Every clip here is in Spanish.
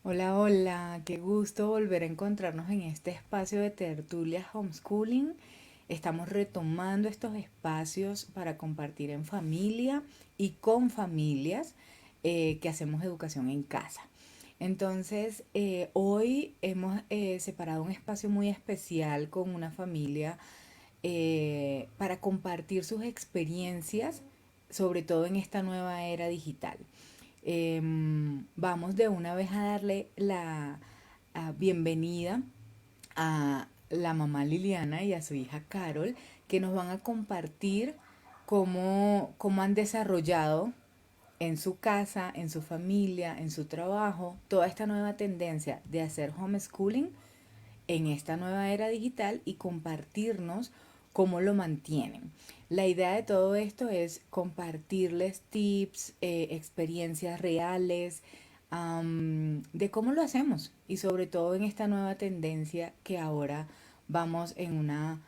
Hola, hola, qué gusto volver a encontrarnos en este espacio de tertulia homeschooling. Estamos retomando estos espacios para compartir en familia y con familias que hacemos educación en casa. Entonces, hoy hemos separado un espacio muy especial con una familia para compartir sus experiencias, sobre todo en esta nueva era digital. Vamos de una vez a darle la bienvenida a la mamá Liliana y a su hija Carol, que nos van a compartir cómo han desarrollado en su casa, en su familia, en su trabajo, toda esta nueva tendencia de hacer homeschooling en esta nueva era digital y compartirnos cómo lo mantienen. La idea de todo esto es compartirles tips, experiencias reales, de cómo lo hacemos y sobre todo en esta nueva tendencia que ahora vamos en una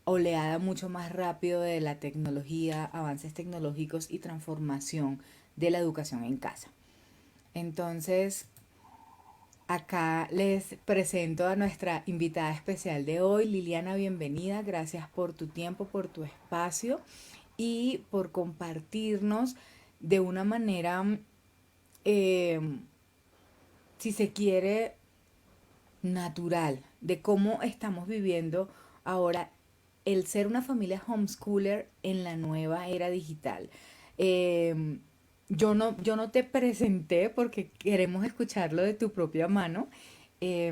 oleada mucho más rápido de la tecnología, avances tecnológicos y transformación de la educación en casa. Entonces, acá les presento a nuestra invitada especial de hoy, Liliana, bienvenida, gracias por tu tiempo, por tu espacio y por compartirnos de una manera, eh, si se quiere, natural, de cómo estamos viviendo ahora el ser una familia homeschooler en la nueva era digital. Eh, yo no te presenté porque queremos escucharlo de tu propia mano. eh,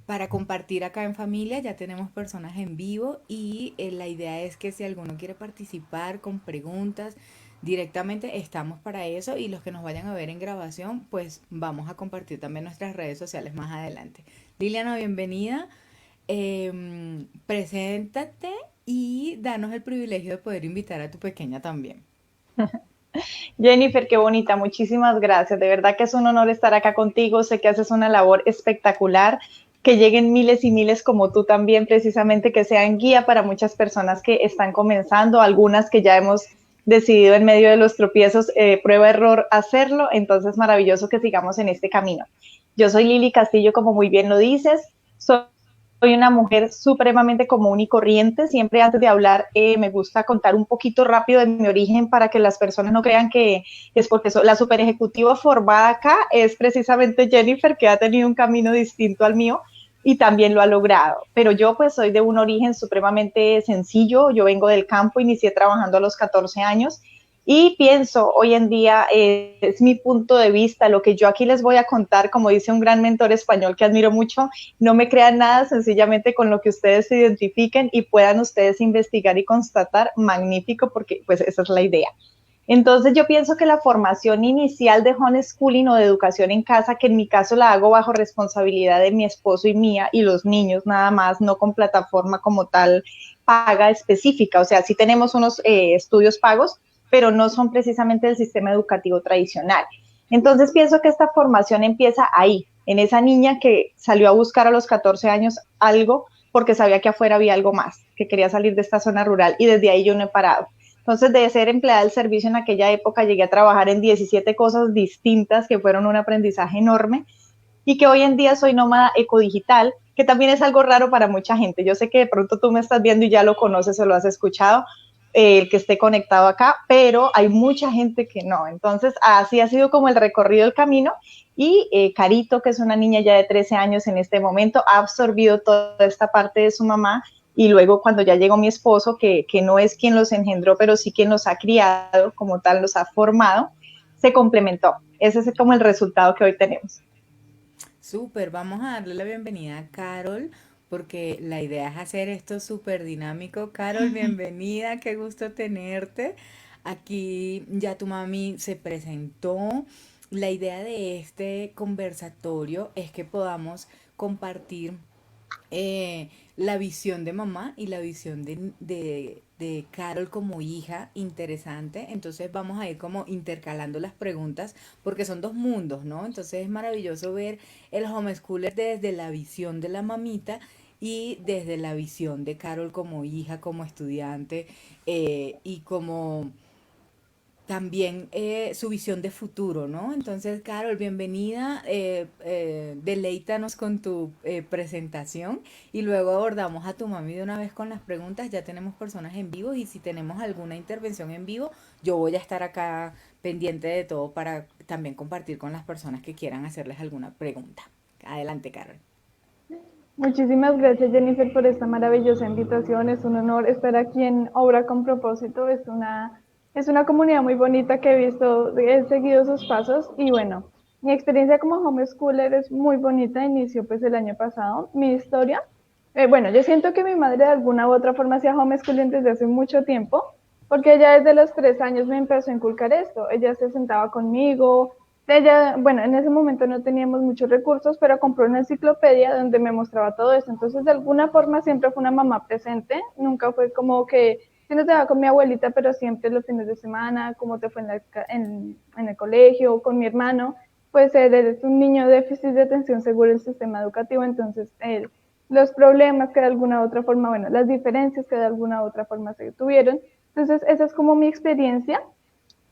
para compartir acá en familia, ya tenemos personas en vivo y la idea es que si alguno quiere participar con preguntas directamente, estamos para eso y los que nos vayan a ver en grabación, pues vamos a compartir también nuestras redes sociales más adelante. Liliana, bienvenida. Preséntate y danos el privilegio de poder invitar a tu pequeña también. Jennifer, qué bonita, muchísimas gracias. De verdad que es un honor estar acá contigo. Sé que haces una labor espectacular, que lleguen miles y miles como tú también, precisamente que sean guía para muchas personas que están comenzando, algunas que ya hemos decidido en medio de los tropiezos, prueba error hacerlo. Entonces, maravilloso que sigamos en este camino. Yo soy Lili Castillo, como muy bien lo dices. Soy una mujer supremamente común y corriente. Siempre antes de hablar me gusta contar un poquito rápido de mi origen para que las personas no crean que es porque soy la super ejecutiva formada acá. Es precisamente Jennifer, que ha tenido un camino distinto al mío y también lo ha logrado. Pero yo pues soy de un origen supremamente sencillo. Yo vengo del campo, inicié trabajando a los 14 años y pienso hoy en día, es mi punto de vista, lo que yo aquí les voy a contar, como dice un gran mentor español que admiro mucho, no me crean nada, sencillamente con lo que ustedes se identifiquen y puedan ustedes investigar y constatar, magnífico, porque pues esa es la idea. Entonces yo pienso que la formación inicial de homeschooling o de educación en casa, que en mi caso la hago bajo responsabilidad de mi esposo y mía y los niños nada más, no con plataforma como tal paga específica, o sea, sí tenemos unos estudios pagos, pero no son precisamente del sistema educativo tradicional. Entonces pienso que esta formación empieza ahí, en esa niña que salió a buscar a los 14 años algo porque sabía que afuera había algo más, que quería salir de esta zona rural y desde ahí yo no he parado. Entonces, de ser empleada del servicio en aquella época, llegué a trabajar en 17 cosas distintas que fueron un aprendizaje enorme y que hoy en día soy nómada ecodigital, que también es algo raro para mucha gente. Yo sé que de pronto tú me estás viendo y ya lo conoces o lo has escuchado, el que esté conectado acá, pero hay mucha gente que no. Entonces, así ha sido como el recorrido del camino y Carito, que es una niña ya de 13 años en este momento, ha absorbido toda esta parte de su mamá y luego cuando ya llegó mi esposo, que no es quien los engendró, pero sí quien los ha criado, como tal, los ha formado, se complementó. Ese es como el resultado que hoy tenemos. Súper, vamos a darle la bienvenida a Carol porque la idea es hacer esto súper dinámico. Carol, bienvenida, qué gusto tenerte. Aquí ya tu mami se presentó. La idea de este conversatorio es que podamos compartir la visión de mamá y la visión de Carol como hija interesante. Entonces vamos a ir como intercalando las preguntas porque son dos mundos, ¿no? Entonces es maravilloso ver el homeschooler desde la visión de la mamita y desde la visión de Carol como hija, como estudiante y como también su visión de futuro, ¿no? Entonces, Carol, bienvenida, deleítanos con tu presentación y luego abordamos a tu mami de una vez con las preguntas. Ya tenemos personas en vivo y si tenemos alguna intervención en vivo, yo voy a estar acá pendiente de todo para también compartir con las personas que quieran hacerles alguna pregunta. Adelante, Carol. Muchísimas gracias, Jennifer, por esta maravillosa invitación. Es un honor estar aquí en Obra con Propósito. Es una comunidad muy bonita que he seguido sus pasos y bueno, mi experiencia como homeschooler es muy bonita. Inició pues el año pasado. Mi historia, bueno, yo siento que mi madre de alguna u otra forma hacía homeschooling desde hace mucho tiempo, porque ella desde los 3 años me empezó a inculcar esto. Ella se sentaba conmigo. Ella, bueno, en ese momento no teníamos muchos recursos, pero compró una enciclopedia donde me mostraba todo eso. Entonces, de alguna forma siempre fue una mamá presente. Nunca fue como que, si no te va con mi abuelita, pero siempre los fines de semana, como te fue en el colegio, con mi hermano. Pues él es un niño de déficit de atención según el sistema educativo. Entonces, los problemas que de alguna u otra forma, bueno, las diferencias que de alguna u otra forma se tuvieron. Entonces, esa es como mi experiencia.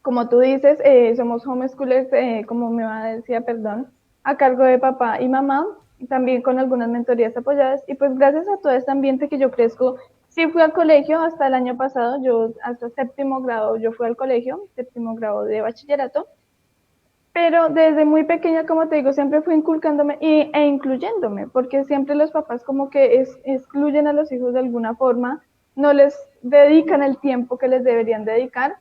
Como tú dices, somos homeschoolers, como mi mamá decía, perdón, a cargo de papá y mamá, también con algunas mentorías apoyadas. Y pues gracias a todo este ambiente que yo crezco, sí fui al colegio hasta el año pasado, yo hasta séptimo grado yo fui al colegio, séptimo grado de bachillerato, pero desde muy pequeña, como te digo, siempre fui inculcándome e incluyéndome, porque siempre los papás como que excluyen a los hijos de alguna forma, no les dedican el tiempo que les deberían dedicar.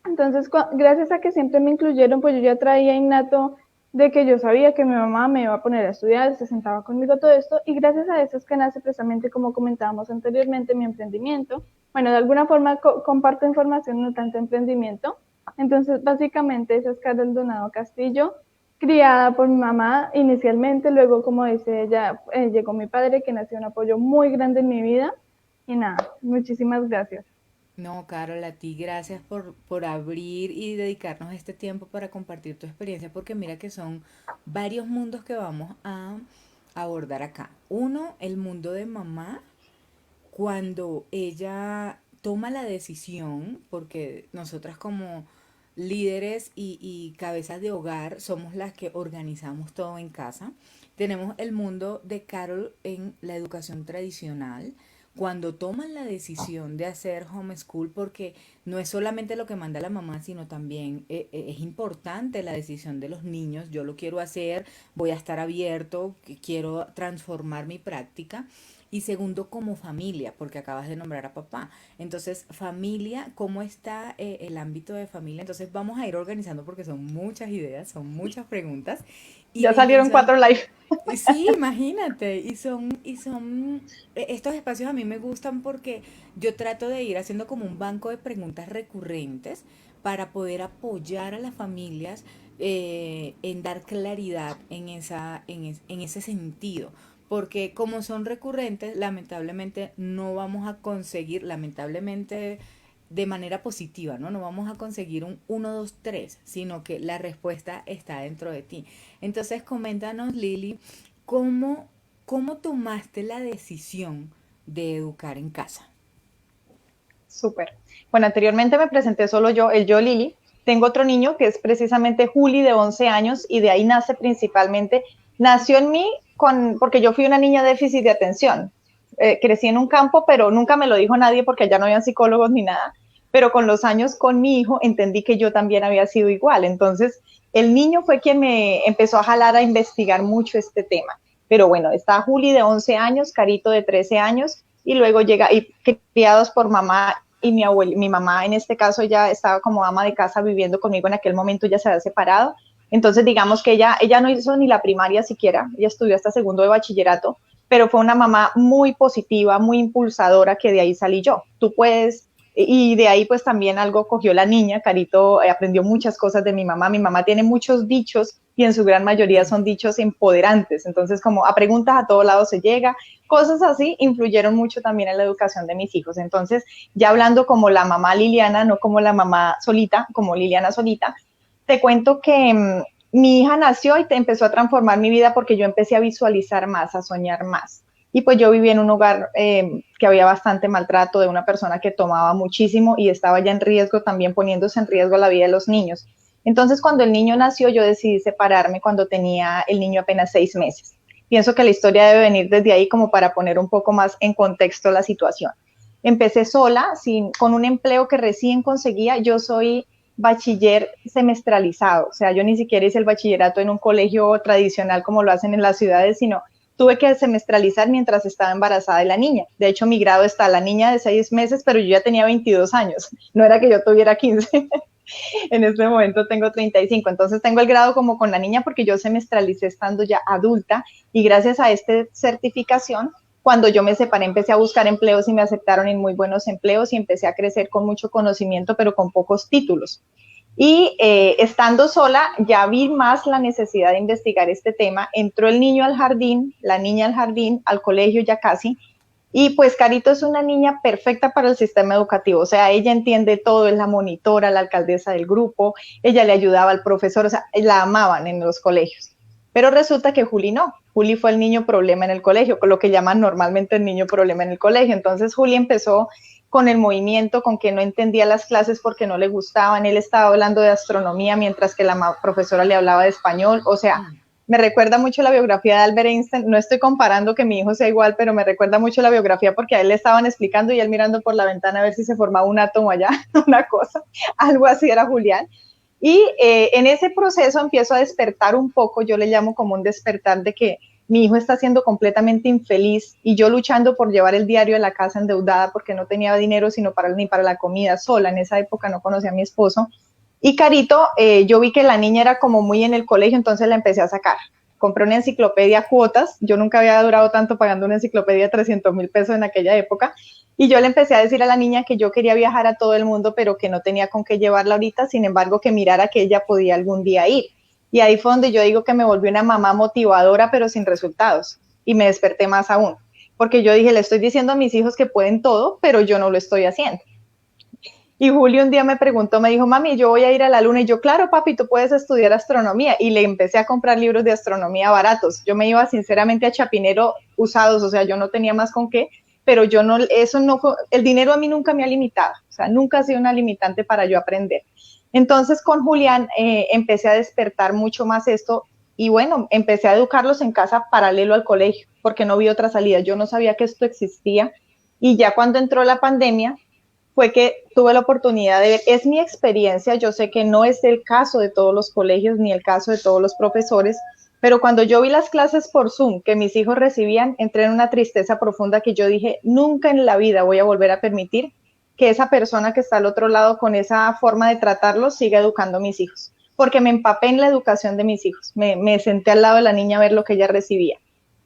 Entonces, gracias a que siempre me incluyeron, pues yo ya traía innato de que yo sabía que mi mamá me iba a poner a estudiar, se sentaba conmigo todo esto, y gracias a eso es que nace precisamente, como comentábamos anteriormente, mi emprendimiento. Bueno, de alguna forma comparto información, no tanto emprendimiento. Entonces, básicamente, esa es Carol Donado Castillo, criada por mi mamá inicialmente, luego, como dice ella, llegó mi padre, que nació un apoyo muy grande en mi vida, y nada, muchísimas gracias. No, Carol, a ti gracias por abrir y dedicarnos este tiempo para compartir tu experiencia, porque mira que son varios mundos que vamos a abordar acá. Uno, el mundo de mamá, cuando ella toma la decisión, porque nosotras como líderes y cabezas de hogar somos las que organizamos todo en casa. Tenemos el mundo de Carol en la educación tradicional, cuando toman la decisión de hacer homeschool, porque no es solamente lo que manda la mamá, sino también es importante la decisión de los niños. Yo lo quiero hacer, voy a estar abierto, quiero transformar mi práctica. Y segundo, como familia, porque acabas de nombrar a papá. Entonces, familia, ¿cómo está el ámbito de familia? Entonces, vamos a ir organizando porque son muchas ideas, son muchas preguntas. Y Ya la salieron intención, 4 live. sí, imagínate, estos espacios a mí me gustan porque yo trato de ir haciendo como un banco de preguntas recurrentes para poder apoyar a las familias en dar claridad en en ese sentido. Porque como son recurrentes, lamentablemente no vamos a conseguir, lamentablemente de manera positiva, ¿no? No vamos a conseguir un uno 2 3 sino que la respuesta está dentro de ti. Entonces, coméntanos, Lili, ¿cómo, cómo tomaste la decisión de educar en casa? Súper. Bueno, anteriormente me presenté solo yo, el yo Lili. Tengo otro niño que es precisamente Juli, de 11 años, y de ahí nace principalmente, nació en mí porque yo fui una niña de déficit de atención. Crecí en un campo, pero nunca me lo dijo nadie porque allá no habían psicólogos ni nada. Pero con los años con mi hijo entendí que yo también había sido igual. Entonces, el niño fue quien me empezó a jalar a investigar mucho este tema. Pero bueno, está Juli de 11 años, Carito de 13 años, y luego llega, y criados por mamá y mi mamá en este caso ya estaba como ama de casa viviendo conmigo en aquel momento, ya se había separado. Entonces digamos que ella no hizo ni la primaria siquiera, ella estudió hasta segundo de bachillerato, pero fue una mamá muy positiva, muy impulsadora, que de ahí salí yo. Tú puedes, y de ahí pues también algo cogió la niña. Carito aprendió muchas cosas de mi mamá. Mi mamá tiene muchos dichos y en su gran mayoría Sí. son dichos empoderantes. Entonces, como a preguntas a todos lados se llega, cosas así influyeron mucho también en la educación de mis hijos. Entonces, ya hablando como la mamá Liliana, no como la mamá solita, como Liliana solita, te cuento que mi hija nació y empezó a transformar mi vida porque yo empecé a visualizar más, a soñar más. Y pues yo vivía en un hogar que había bastante maltrato de una persona que tomaba muchísimo y estaba ya en riesgo, también poniéndose en riesgo la vida de los niños. Entonces, cuando el niño nació, yo decidí separarme cuando tenía el niño apenas 6 meses. Pienso que la historia debe venir desde ahí como para poner un poco más en contexto la situación. Empecé sola, con un empleo que recién conseguía. Yo soy bachiller semestralizado, o sea, yo ni siquiera hice el bachillerato en un colegio tradicional como lo hacen en las ciudades, sino tuve que semestralizar mientras estaba embarazada de la niña. De hecho, mi grado está la niña de 6 meses, pero yo ya tenía 22 años, no era que yo tuviera 15. En este momento tengo 35, entonces tengo el grado como con la niña porque yo semestralicé estando ya adulta y gracias a esta certificación, cuando yo me separé empecé a buscar empleos y me aceptaron en muy buenos empleos y empecé a crecer con mucho conocimiento pero con pocos títulos. Y estando sola ya vi más la necesidad de investigar este tema. Entró el niño al jardín, la niña al jardín, al colegio ya casi, y pues Carito es una niña perfecta para el sistema educativo, o sea, ella entiende todo, es la monitora, la alcaldesa del grupo, ella le ayudaba al profesor, o sea, la amaban en los colegios. Pero resulta que Juli no, Juli fue el niño problema en el colegio, con lo que llaman normalmente el niño problema en el colegio. Entonces Juli empezó con el movimiento, con que no entendía las clases porque no le gustaban, él estaba hablando de astronomía mientras que la profesora le hablaba de español, o sea, Mm. me recuerda mucho la biografía de Albert Einstein. No estoy comparando que mi hijo sea igual, pero me recuerda mucho la biografía porque a él le estaban explicando y él mirando por la ventana a ver si se formaba un átomo allá, una cosa, algo así era Julián. Y en ese proceso empiezo a despertar un poco, yo le llamo como un despertar de que mi hijo está siendo completamente infeliz y yo luchando por llevar el diario a la casa endeudada porque no tenía dinero sino ni para la comida sola. En esa época no conocía a mi esposo. Y Carito, yo vi que la niña era como muy en el colegio, entonces la empecé a sacar. Compré una enciclopedia a cuotas, yo nunca había durado tanto pagando una enciclopedia de 300.000 pesos en aquella época, y yo le empecé a decir a la niña que yo quería viajar a todo el mundo, pero que no tenía con qué llevarla ahorita, sin embargo que mirara que ella podía algún día ir. Y ahí fue donde yo digo que me volví una mamá motivadora, pero sin resultados, y me desperté más aún, porque yo dije, le estoy diciendo a mis hijos que pueden todo, pero yo no lo estoy haciendo. Y Julio un día me preguntó, me dijo, mami, yo voy a ir a la luna. Y yo, claro, papi, tú puedes estudiar astronomía. Y le empecé a comprar libros de astronomía baratos. Yo me iba sinceramente a Chapinero usados, o sea, yo no tenía más con qué, pero yo no, eso no fue, el dinero a mí nunca me ha limitado, o sea, nunca ha sido una limitante para yo aprender. Entonces con Julián empecé a despertar mucho más esto y bueno, empecé a educarlos en casa paralelo al colegio, porque no vi otra salida. Yo no sabía que esto existía y ya cuando entró la pandemia, fue que tuve la oportunidad de ver, es mi experiencia, yo sé que no es el caso de todos los colegios ni el caso de todos los profesores, pero cuando yo vi las clases por Zoom que mis hijos recibían, entré en una tristeza profunda que yo dije, nunca en la vida voy a volver a permitir que esa persona que está al otro lado con esa forma de tratarlos siga educando a mis hijos, porque me empapé en la educación de mis hijos, me senté al lado de la niña a ver lo que ella recibía.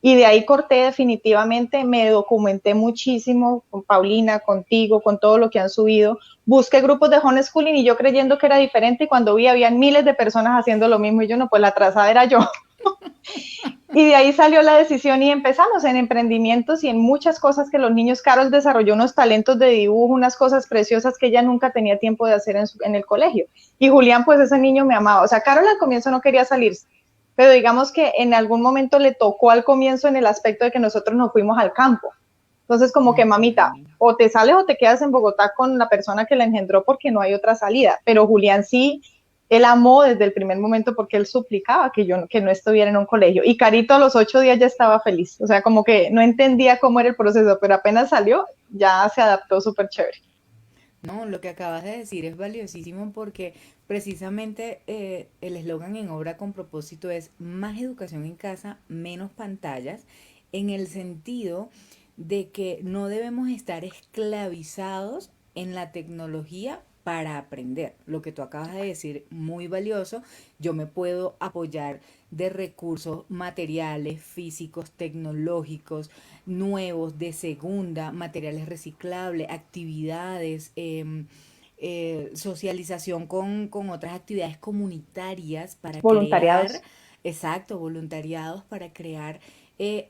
Y de ahí corté definitivamente, me documenté muchísimo con Paulina, contigo, con todo lo que han subido. Busqué grupos de homeschooling y yo creyendo que era diferente y cuando vi habían miles de personas haciendo lo mismo y yo no, pues la atrasada era yo. Y de ahí salió la decisión y empezamos en emprendimientos y en muchas cosas que los niños. Carol desarrolló unos talentos de dibujo, unas cosas preciosas que ella nunca tenía tiempo de hacer en el colegio. Y Julián, pues ese niño me amaba. O sea, Carol al comienzo no quería salirse, pero digamos que en algún momento le tocó al comienzo en el aspecto de que nosotros nos fuimos al campo. Entonces, como que mamita, Ok. o te sales o te quedas en Bogotá con la persona que la engendró porque no hay otra salida. Pero Julián sí, él amó desde el primer momento porque él suplicaba que no estuviera en un colegio. Y Carito a los 8 días ya estaba feliz. O sea, como que no entendía cómo era el proceso, pero apenas salió, ya se adaptó súper chévere. No, lo que acabas de decir es valiosísimo porque precisamente el eslogan en Obra con propósito es más educación en casa, menos pantallas, en el sentido de que no debemos estar esclavizados en la tecnología para aprender. Lo que tú acabas de decir, muy valioso. Yo me puedo apoyar de recursos materiales, físicos, tecnológicos, nuevos, de segunda, materiales reciclables, actividades, socialización con otras actividades comunitarias para crear, Voluntariados. exacto, voluntariados para crear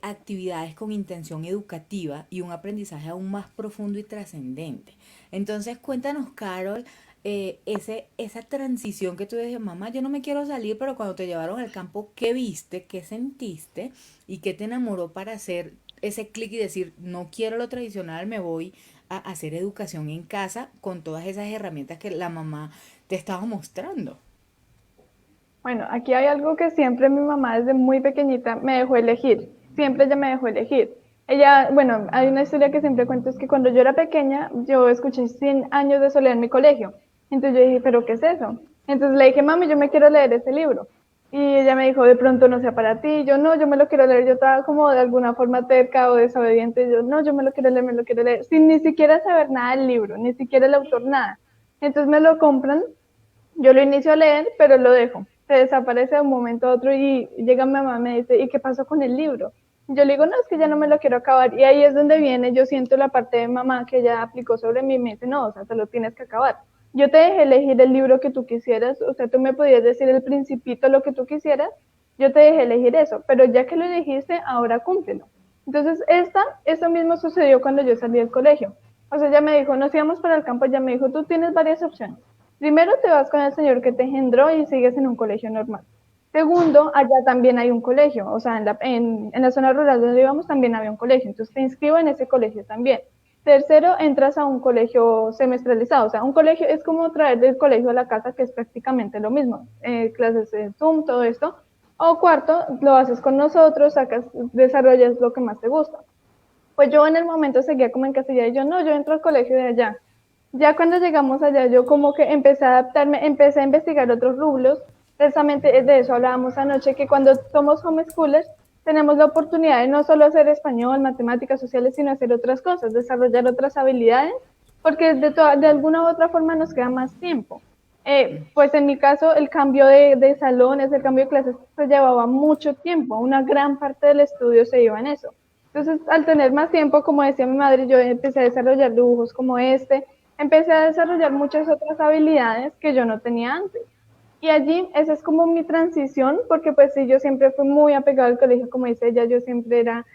actividades con intención educativa y un aprendizaje aún más profundo y trascendente. Entonces, cuéntanos, Carol, esa transición que tú dices, mamá, yo no me quiero salir, pero cuando te llevaron al campo, ¿qué viste? ¿Qué sentiste? ¿Y qué te enamoró para hacer ese clic y decir, no quiero lo tradicional, me voy a hacer educación en casa con todas esas herramientas que la mamá te estaba mostrando? Bueno, aquí hay algo que siempre mi mamá desde muy pequeñita me dejó elegir. Siempre ella me dejó elegir. Ella, bueno, hay una historia que siempre cuento, es que cuando yo era pequeña, yo escuché 100 años de soledad en mi colegio. Entonces yo dije, ¿pero qué es eso? Entonces le dije, mami, yo me quiero leer ese libro. Y ella me dijo, de pronto no sea para ti. Yo no, yo me lo quiero leer. Yo estaba como de alguna forma terca o desobediente. Yo no, yo me lo quiero leer, me lo quiero leer. Sin ni siquiera saber nada del libro, ni siquiera el autor, nada. Entonces me lo compran, yo lo inicio a leer, pero lo dejo. Se desaparece de un momento a otro y llega mi mamá y me dice, ¿y qué pasó con el libro? Yo le digo, no, es que ya no me lo quiero acabar. Y ahí es donde viene, yo siento la parte de mamá que ella aplicó sobre mí y me dice, no, o sea, te lo tienes que acabar. Yo te dejé elegir el libro que tú quisieras, o sea, tú me podías decir el principito, lo que tú quisieras, yo te dejé elegir eso, pero ya que lo elegiste, ahora cúmplelo. Entonces, eso mismo sucedió cuando yo salí del colegio. O sea, ella me dijo, nos íbamos para el campo, ella me dijo, tú tienes varias opciones. Primero te vas con el señor que te engendró y sigues en un colegio normal. Segundo, allá también hay un colegio, o sea, en la zona rural donde íbamos también había un colegio, entonces te inscribo en ese colegio también. Tercero, entras a un colegio semestralizado, o sea, un colegio es como traer del colegio a la casa, que es prácticamente lo mismo, clases de Zoom, todo esto. O cuarto, lo haces con nosotros, sacas, desarrollas lo que más te gusta. Pues yo en el momento seguía como en casilla y yo no, yo entro al colegio de allá. Ya cuando llegamos allá, yo como que empecé a adaptarme, empecé a investigar otros rublos. Precisamente de eso hablábamos anoche, que cuando somos homeschoolers tenemos la oportunidad de no solo hacer español, matemáticas sociales, sino hacer otras cosas, desarrollar otras habilidades, porque de alguna u otra forma nos queda más tiempo. Pues en mi caso, el cambio de salones, el cambio de clases, se llevaba mucho tiempo, una gran parte del estudio se iba en eso. Entonces, al tener más tiempo, como decía mi madre, yo empecé a desarrollar dibujos como este, empecé a desarrollar muchas otras habilidades que yo no tenía antes. Y allí, esa es como mi transición, porque pues sí, yo siempre fui muy apegada al colegio, como dice ella, yo siempre era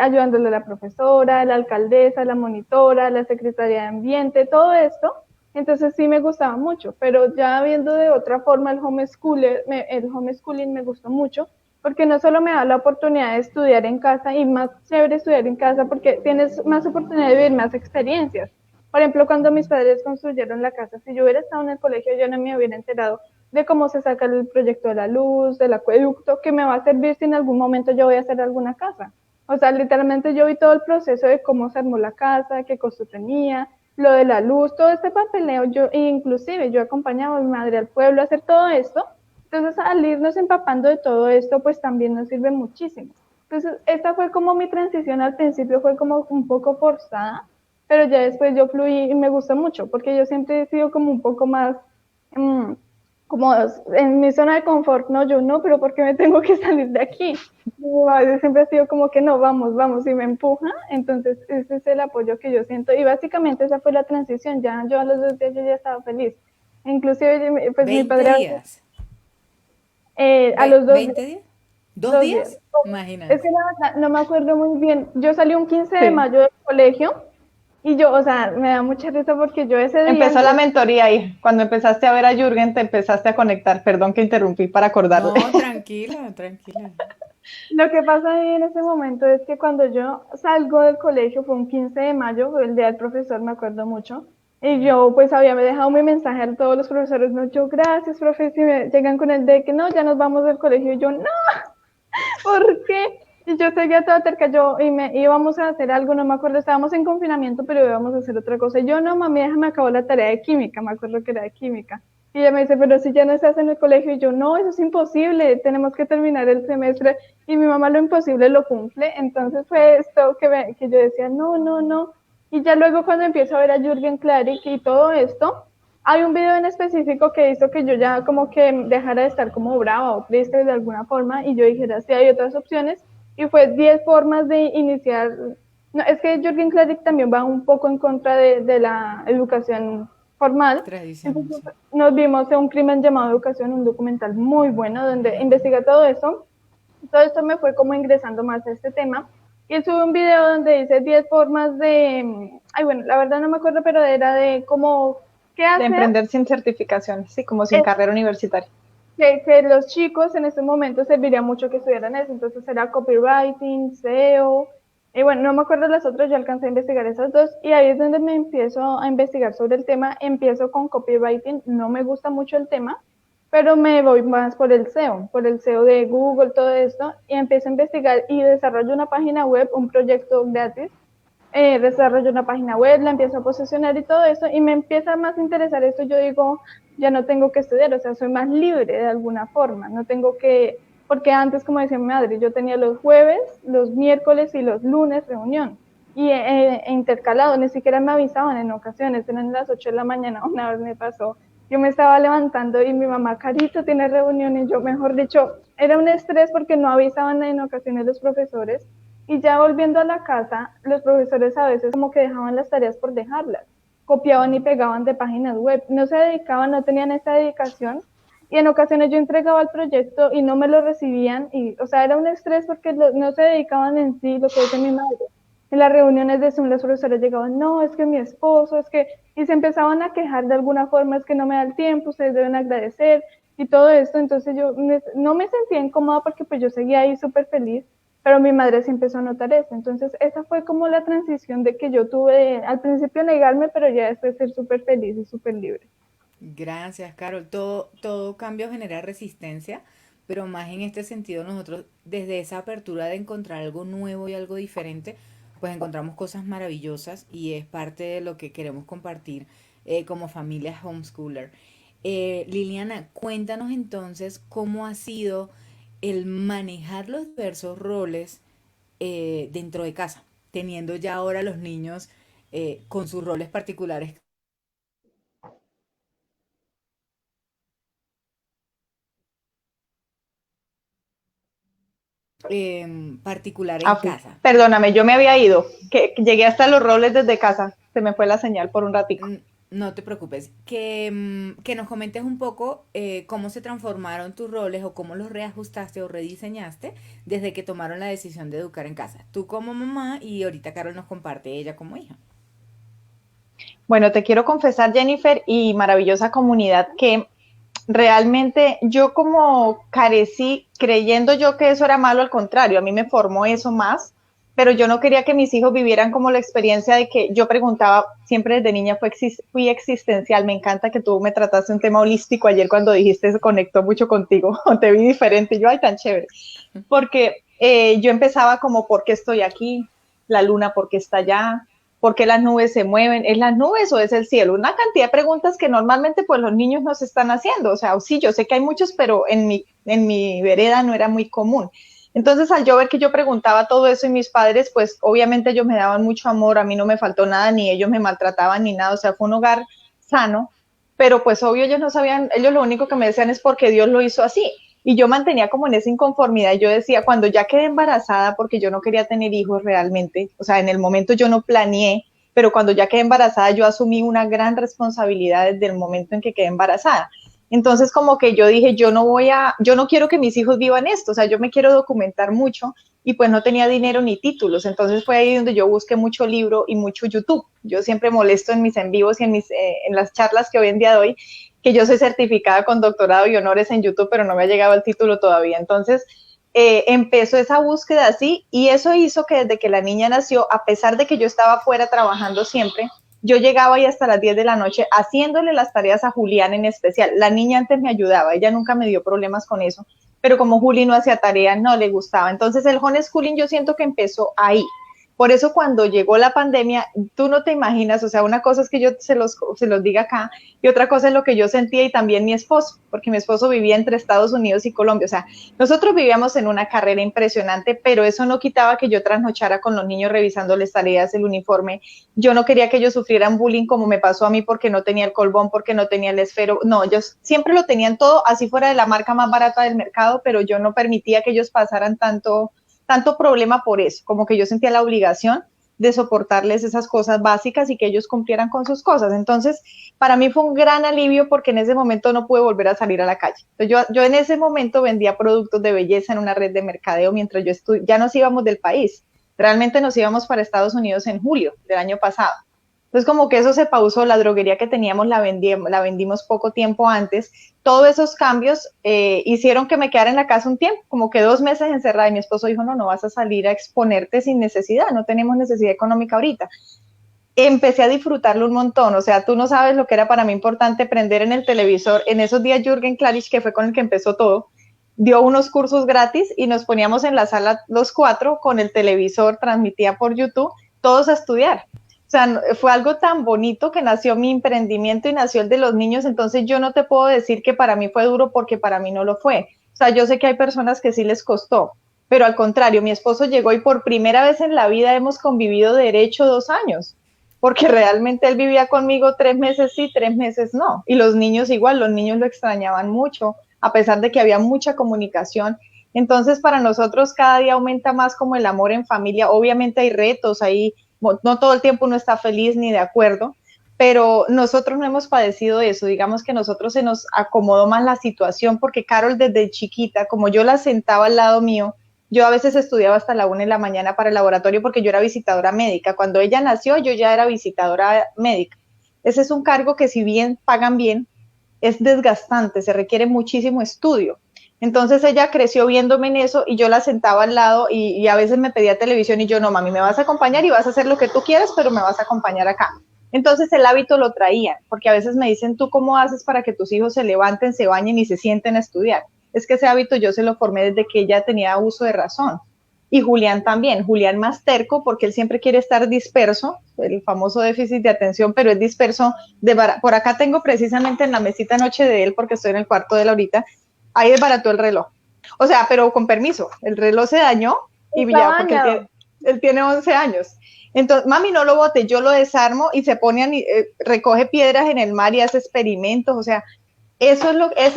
ayudándole a la profesora, a la alcaldesa, a la monitora, a la secretaria de ambiente, todo esto. Entonces sí me gustaba mucho, pero ya viendo de otra forma el homeschooling me gustó mucho, porque no solo me da la oportunidad de estudiar en casa, y más chévere estudiar en casa porque tienes más oportunidad de vivir más experiencias. Por ejemplo, cuando mis padres construyeron la casa, si yo hubiera estado en el colegio, yo no me hubiera enterado de cómo se saca el proyecto de la luz, del acueducto, que me va a servir si en algún momento yo voy a hacer alguna casa. O sea, literalmente yo vi todo el proceso de cómo se armó la casa, qué costo tenía, lo de la luz, todo este papeleo, inclusive yo acompañaba a mi madre al pueblo a hacer todo esto. Entonces, al irnos empapando de todo esto, pues también nos sirve muchísimo. Entonces, esta fue como mi transición. Al principio fue como un poco forzada, pero ya después yo fluí y me gusta mucho, porque yo siempre he sido como un poco más, mmm, como en mi zona de confort, no, yo no, pero ¿por qué me tengo que salir de aquí? Yo siempre he sido como que no, vamos, vamos, y me empuja. Entonces ese es el apoyo que yo siento, y básicamente esa fue la transición. Ya yo a los 2 días yo ya estaba feliz, inclusive pues mi 20 padre días. a los 20 días. ¿Dos 2 días. días? Es Imagínate. que la verdad no me acuerdo muy bien, yo salí un 15 de Sí. mayo del colegio, y yo, o sea, me da mucha risa porque yo ese día, Empezó la mentoría ahí. Cuando empezaste a ver a Jürgen, te empezaste a conectar. Perdón que interrumpí para acordarle. No, tranquila, tranquila. lo que pasa ahí en ese momento es que cuando yo salgo del colegio, fue un 15 de mayo, fue el día del profesor, me acuerdo mucho, y yo pues había dejado mi mensaje a todos los profesores, no, yo gracias, profe, si me llegan con el de que no, ya nos vamos del colegio, y yo no, ¿por qué? Y yo seguía toda terca, íbamos a hacer algo, no me acuerdo, estábamos en confinamiento, pero íbamos a hacer otra cosa. Y yo, no, mami, déjame acabo la tarea de química, me acuerdo que era de química. Y ella me dice, pero si ya no estás en el colegio, y yo, no, eso es imposible, tenemos que terminar el semestre. Y mi mamá lo imposible lo cumple. Entonces fue esto que yo decía, no, no, no. Y ya luego cuando empiezo a ver a Jürgen Klarik y todo esto, hay un video en específico que hizo que yo ya como que dejara de estar como brava o triste de alguna forma, y yo dijera, sí, hay otras opciones, y fue 10 formas de iniciar. No, es que Jürgen Klarik también va un poco en contra de la educación formal. Tradición, Entonces sí. nos vimos en Un crimen llamado educación, un documental muy bueno donde investiga todo eso. Todo esto me fue como ingresando más a este tema. Y él sube un video donde dice 10 formas ay bueno, la verdad no me acuerdo, pero era de cómo, qué De hacer emprender sin certificación, sí, como sin carrera universitaria. que los chicos en este momento serviría mucho que estudiaran eso. Entonces era copywriting, SEO, Y bueno, no me acuerdo las otras, yo alcancé a investigar esas dos y ahí es donde me empiezo a investigar sobre el tema. Empiezo con copywriting, no me gusta mucho el tema, pero me voy más por el SEO de Google, todo esto, y empiezo a investigar y desarrollo una página web, un proyecto gratis. Desarrollo una página web, la empiezo a posicionar y todo eso, y me empieza más a interesar esto. Yo digo, ya no tengo que estudiar, o sea, soy más libre de alguna forma, no tengo que, porque antes, como decía mi madre, yo tenía los jueves, los miércoles y los lunes reunión, y intercalado, ni siquiera me avisaban en ocasiones, eran las 8 de la mañana, una vez me pasó, yo me estaba levantando y mi mamá, Carito, tiene reunión, y yo, mejor dicho, era un estrés porque no avisaban en ocasiones los profesores, y ya volviendo a la casa, los profesores a veces como que dejaban las tareas por dejarlas, copiaban y pegaban de páginas web, no se dedicaban, no tenían esa dedicación, y en ocasiones yo entregaba el proyecto y no me lo recibían, y o sea, era un estrés porque no se dedicaban en sí, lo que dice mi madre. En las reuniones de Zoom los profesores llegaban, no, es que mi esposo, es que, y se empezaban a quejar de alguna forma, es que no me da el tiempo, ustedes deben agradecer, y todo esto. Entonces yo no me sentía incómoda porque pues yo seguía ahí súper feliz, pero mi madre sí empezó a notar eso. Entonces esa fue como la transición de que yo tuve, al principio negarme, pero ya después ser súper feliz y súper libre. Gracias, Carol. Todo cambio genera resistencia, pero más en este sentido nosotros, desde esa apertura de encontrar algo nuevo y algo diferente, pues encontramos cosas maravillosas y es parte de lo que queremos compartir como familia homeschooler. Liliana, cuéntanos entonces cómo ha sido el manejar los diversos roles dentro de casa, teniendo ya ahora los niños con sus roles particulares particular en casa. Perdóname, yo me había ido, que llegué hasta los roles desde casa, se me fue la señal por un ratico. No te preocupes. Que nos comentes un poco cómo se transformaron tus roles o cómo los reajustaste o rediseñaste desde que tomaron la decisión de educar en casa. Tú como mamá y ahorita Carol nos comparte ella como hija. Bueno, te quiero confesar, Jennifer, y maravillosa comunidad, que realmente yo como carecí creyendo yo que eso era malo, al contrario, a mí me formó eso más, pero yo no quería que mis hijos vivieran como la experiencia de que yo preguntaba, siempre desde niña fui existencial. Me encanta que tú me trataste un tema holístico ayer cuando dijiste, se conectó mucho contigo, te vi diferente, y yo, ay, tan chévere, porque yo empezaba como, ¿por qué estoy aquí? La luna, ¿por qué está allá? ¿Por qué las nubes se mueven? ¿Es las nubes o es el cielo? Una cantidad de preguntas que normalmente pues los niños nos están haciendo. O sea, sí, yo sé que hay muchos, pero en mi vereda no era muy común. Entonces, al yo ver que yo preguntaba todo eso y mis padres, pues obviamente ellos me daban mucho amor, a mí no me faltó nada, ni ellos me maltrataban ni nada, o sea, fue un hogar sano, pero pues obvio ellos no sabían, ellos lo único que me decían es porque Dios lo hizo así. Y yo mantenía como en esa inconformidad. Yo decía, cuando ya quedé embarazada, porque yo no quería tener hijos realmente, o sea, en el momento yo no planeé, pero cuando ya quedé embarazada, yo asumí una gran responsabilidad desde el momento en que quedé embarazada. Entonces, como que yo dije, yo no quiero que mis hijos vivan esto, o sea, yo me quiero documentar mucho, y pues no tenía dinero ni títulos. Entonces fue ahí donde yo busqué mucho libro y mucho YouTube. Yo siempre molesto en mis en vivos y en las charlas que hoy en día doy, que yo soy certificada con doctorado y honores en YouTube, pero no me ha llegado el título todavía. Entonces, empezó esa búsqueda así, y eso hizo que desde que la niña nació, a pesar de que yo estaba afuera trabajando siempre, yo llegaba ahí hasta las 10 de la noche haciéndole las tareas a Julián en especial. La niña antes me ayudaba, ella nunca me dio problemas con eso, pero como Juli no hacía tarea, no le gustaba. Entonces el homeschooling yo siento que empezó ahí. Por eso cuando llegó la pandemia, tú no te imaginas, o sea, una cosa es que yo se los diga acá, y otra cosa es lo que yo sentía, y también mi esposo, porque mi esposo vivía entre Estados Unidos y Colombia. O sea, nosotros vivíamos en una carrera impresionante, pero eso no quitaba que yo trasnochara con los niños revisándoles tareas, el uniforme. Yo no quería que ellos sufrieran bullying como me pasó a mí, porque no tenía el colbón, porque no tenía el esfero. No, ellos siempre lo tenían todo, así fuera de la marca más barata del mercado, pero yo no permitía que ellos pasaran tanto problema por eso, como que yo sentía la obligación de soportarles esas cosas básicas y que ellos cumplieran con sus cosas. Entonces, para mí fue un gran alivio, porque en ese momento no pude volver a salir a la calle. Entonces, yo en ese momento vendía productos de belleza en una red de mercadeo mientras ya nos íbamos del país. Realmente nos íbamos para Estados Unidos en julio del año pasado. Entonces como que eso se pausó, la droguería que teníamos la vendimos poco tiempo antes. Todos esos cambios hicieron que me quedara en la casa un tiempo, como que 2 meses encerrada y mi esposo dijo, no, no vas a salir a exponerte sin necesidad, no tenemos necesidad económica ahorita. Empecé a disfrutarlo un montón, o sea, tú no sabes lo que era para mí importante prender en el televisor. En esos días Jürgen Klarich, que fue con el que empezó todo, dio unos cursos gratis y nos poníamos en la sala los cuatro con el televisor, transmitía por YouTube, todos a estudiar. O sea, fue algo tan bonito que nació mi emprendimiento y nació el de los niños, entonces yo no te puedo decir que para mí fue duro porque para mí no lo fue. O sea, yo sé que hay personas que sí les costó, pero al contrario, mi esposo llegó y por primera vez en la vida hemos convivido derecho 2 años, porque realmente él vivía conmigo 3 meses sí, 3 meses no, y los niños igual, los niños lo extrañaban mucho, a pesar de que había mucha comunicación. Entonces, para nosotros cada día aumenta más como el amor en familia. Obviamente hay retos, no todo el tiempo uno está feliz ni de acuerdo, pero nosotros no hemos padecido eso. Digamos que a nosotros se nos acomodó más la situación porque Carol desde chiquita, como yo la sentaba al lado mío, yo a veces estudiaba hasta la 1 de la mañana para el laboratorio porque yo era visitadora médica. Cuando ella nació, yo ya era visitadora médica. Ese es un cargo que si bien pagan bien, es desgastante, se requiere muchísimo estudio. Entonces ella creció viéndome en eso y yo la sentaba al lado y a veces me pedía televisión y yo, no, mami, me vas a acompañar y vas a hacer lo que tú quieras, pero me vas a acompañar acá. Entonces el hábito lo traían, porque a veces me dicen, ¿tú cómo haces para que tus hijos se levanten, se bañen y se sienten a estudiar? Es que ese hábito yo se lo formé desde que ella tenía uso de razón. Y Julián también, Julián más terco porque él siempre quiere estar disperso, el famoso déficit de atención, pero es disperso. Por acá tengo precisamente en la mesita noche de él, porque estoy en el cuarto de él ahorita, ahí desbarató el reloj. O sea, pero con permiso, el reloj se dañó y ya, porque él tiene 11 años. Entonces, mami, no lo bote, yo lo desarmo y se pone recoge piedras en el mar y hace experimentos, o sea, ese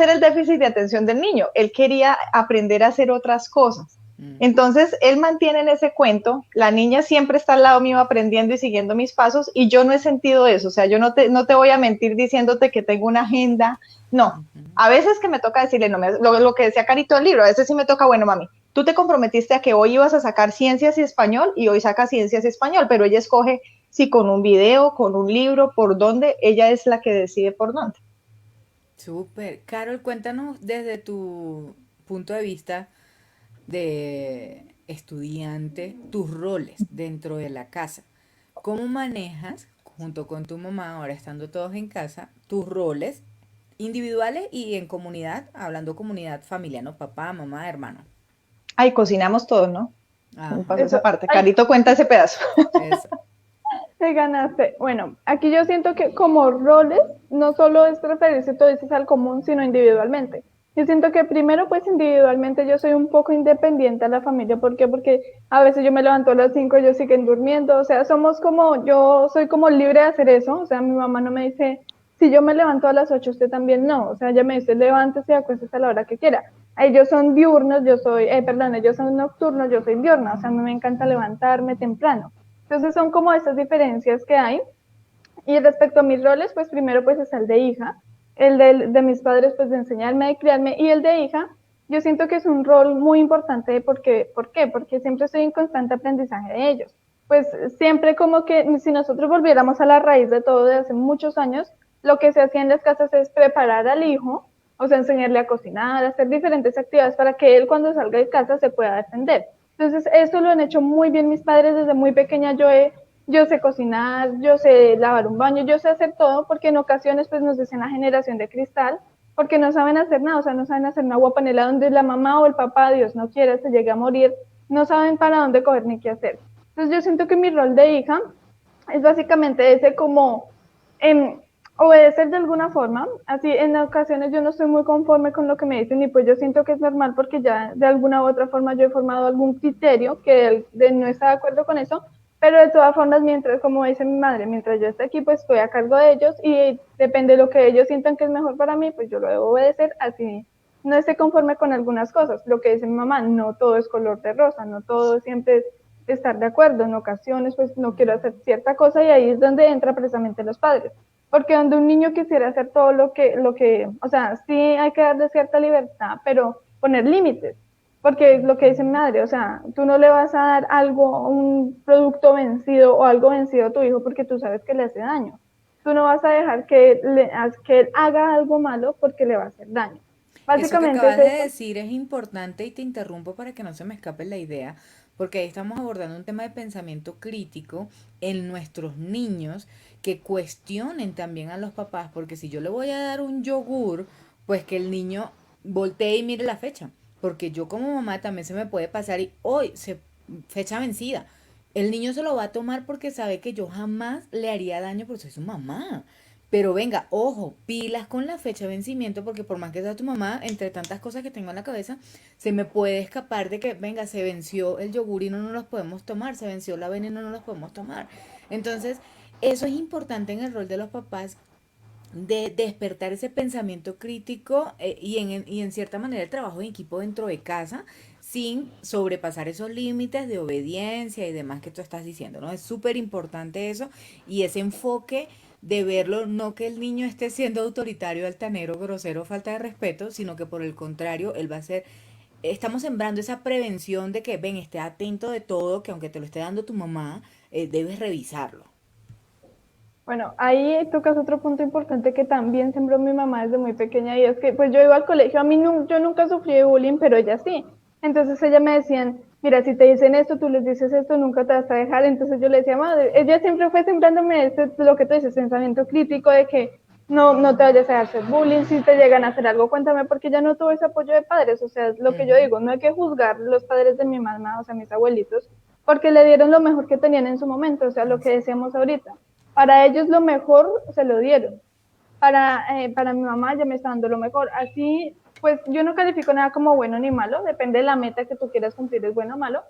era el déficit de atención del niño. Él quería aprender a hacer otras cosas. Entonces, él mantiene en ese cuento, la niña siempre está al lado mío aprendiendo y siguiendo mis pasos y yo no he sentido eso, o sea, yo no te voy a mentir diciéndote que tengo una agenda, no. A veces que me toca decirle, no, lo que decía Carito del libro, a veces sí me toca, bueno, mami, tú te comprometiste a que hoy ibas a sacar ciencias y español y hoy saca ciencias y español, pero ella escoge si con un video, con un libro, por dónde, ella es la que decide por dónde. Súper. Carol, cuéntanos desde tu punto de vista de estudiante, tus roles dentro de la casa. ¿Cómo manejas, junto con tu mamá, ahora estando todos en casa, tus roles individuales y en comunidad, hablando comunidad familiar, ¿no? Papá, mamá, hermano. Ay, cocinamos todos, ¿no? Me Ajá, pasó esa Eso, parte. ay, Carito cuenta ese pedazo. eso. te ganaste. Bueno, aquí yo siento que como roles, no solo es referirse, tú dices al común, sino individualmente. Yo siento que primero, pues individualmente yo soy un poco independiente a la familia. ¿Por qué? Porque a veces yo me levanto a las 5 y ellos siguen durmiendo. O sea, yo soy como libre de hacer eso. O sea, mi mamá no me dice, si yo me levanto a las 8 usted también no. O sea, ella me dice, levántese y acuéstese a la hora que quiera. Ellos son diurnos, ellos son nocturnos, yo soy diurna. O sea, a mí me encanta levantarme temprano. Entonces son como esas diferencias que hay. Y respecto a mis roles, pues primero pues es el de hija, de mis padres pues de enseñarme, de criarme, y el de hija, yo siento que es un rol muy importante porque, ¿por qué? Porque siempre estoy en constante aprendizaje de ellos. Pues siempre como que si nosotros volviéramos a la raíz de todo de hace muchos años, lo que se hacía en las casas es preparar al hijo, o sea, enseñarle a cocinar, a hacer diferentes actividades para que él cuando salga de casa se pueda defender. Entonces, eso lo han hecho muy bien mis padres desde muy pequeña. Yo sé cocinar, yo sé lavar un baño, yo sé hacer todo, porque en ocasiones pues nos dicen la generación de cristal, porque no saben hacer nada, o sea, no saben hacer una agua panela donde la mamá o el papá, Dios no quiera, se llegue a morir, no saben para dónde coger ni qué hacer. Entonces yo siento que mi rol de hija es básicamente ese como obedecer de alguna forma, así en ocasiones yo no estoy muy conforme con lo que me dicen y pues yo siento que es normal porque ya de alguna u otra forma yo he formado algún criterio que no está de acuerdo con eso, pero de todas formas, mientras, como dice mi madre, mientras yo esté aquí, pues estoy a cargo de ellos y depende de lo que ellos sientan que es mejor para mí, pues yo lo debo obedecer, así no esté conforme con algunas cosas. Lo que dice mi mamá, no todo es color de rosa, no todo siempre es estar de acuerdo. En ocasiones, pues no quiero hacer cierta cosa y ahí es donde entra precisamente los padres. Porque donde un niño quisiera hacer todo o sea, sí hay que darle cierta libertad, pero poner límites. porque es lo que dice mi madre, o sea, tú no le vas a dar algo, un producto vencido o algo vencido a tu hijo porque tú sabes que le hace daño. Tú no vas a dejar que él haga algo malo porque le va a hacer daño. Eso que Básicamente es acabas de eso. decir es importante y te interrumpo para que no se me escape la idea, porque ahí estamos abordando un tema de pensamiento crítico en nuestros niños que cuestionen también a los papás, porque si yo le voy a dar un yogur, pues que el niño voltee y mire la fecha, porque yo como mamá también se me puede pasar y hoy se fecha vencida. El niño se lo va a tomar porque sabe que yo jamás le haría daño porque soy su mamá. Pero venga, ojo, pilas con la fecha de vencimiento porque por más que sea tu mamá, entre tantas cosas que tengo en la cabeza, se me puede escapar de que, venga, se venció el yogur y no nos los podemos tomar, se venció la avena y no nos los podemos tomar. Entonces, eso es importante en el rol de los papás de despertar ese pensamiento crítico y en cierta manera el trabajo en equipo dentro de casa sin sobrepasar esos límites de obediencia y demás que tú estás diciendo, ¿no? Es súper importante eso y ese enfoque de verlo, no que el niño esté siendo autoritario, altanero, grosero, falta de respeto, sino que por el contrario, él va a ser, estamos sembrando esa prevención de que, ven, esté atento de todo, que aunque te lo esté dando tu mamá, debes revisarlo. Bueno, ahí tocas otro punto importante que también sembró mi mamá desde muy pequeña y es que pues yo iba al colegio, a mí yo nunca sufrí de bullying, pero ella sí. Entonces ella me decían, mira, si te dicen esto, tú les dices esto, nunca te vas a dejar. Entonces yo le decía, madre, ella siempre fue sembrándome lo que tú dices, pensamiento crítico de que no te vayas a hacer bullying, si te llegan a hacer algo, cuéntame, porque ya no tuvo ese apoyo de padres. O sea, es lo que yo Ujú. digo, no hay que juzgar los padres de mi mamá, o sea, mis abuelitos, porque le dieron lo mejor que tenían en su momento, o sea, lo que decíamos ahorita para ellos lo mejor se lo dieron. Para mi mamá ya me está dando lo mejor. Así, pues yo no califico nada como bueno ni malo, depende de la meta que tú quieras cumplir, es bueno o malo,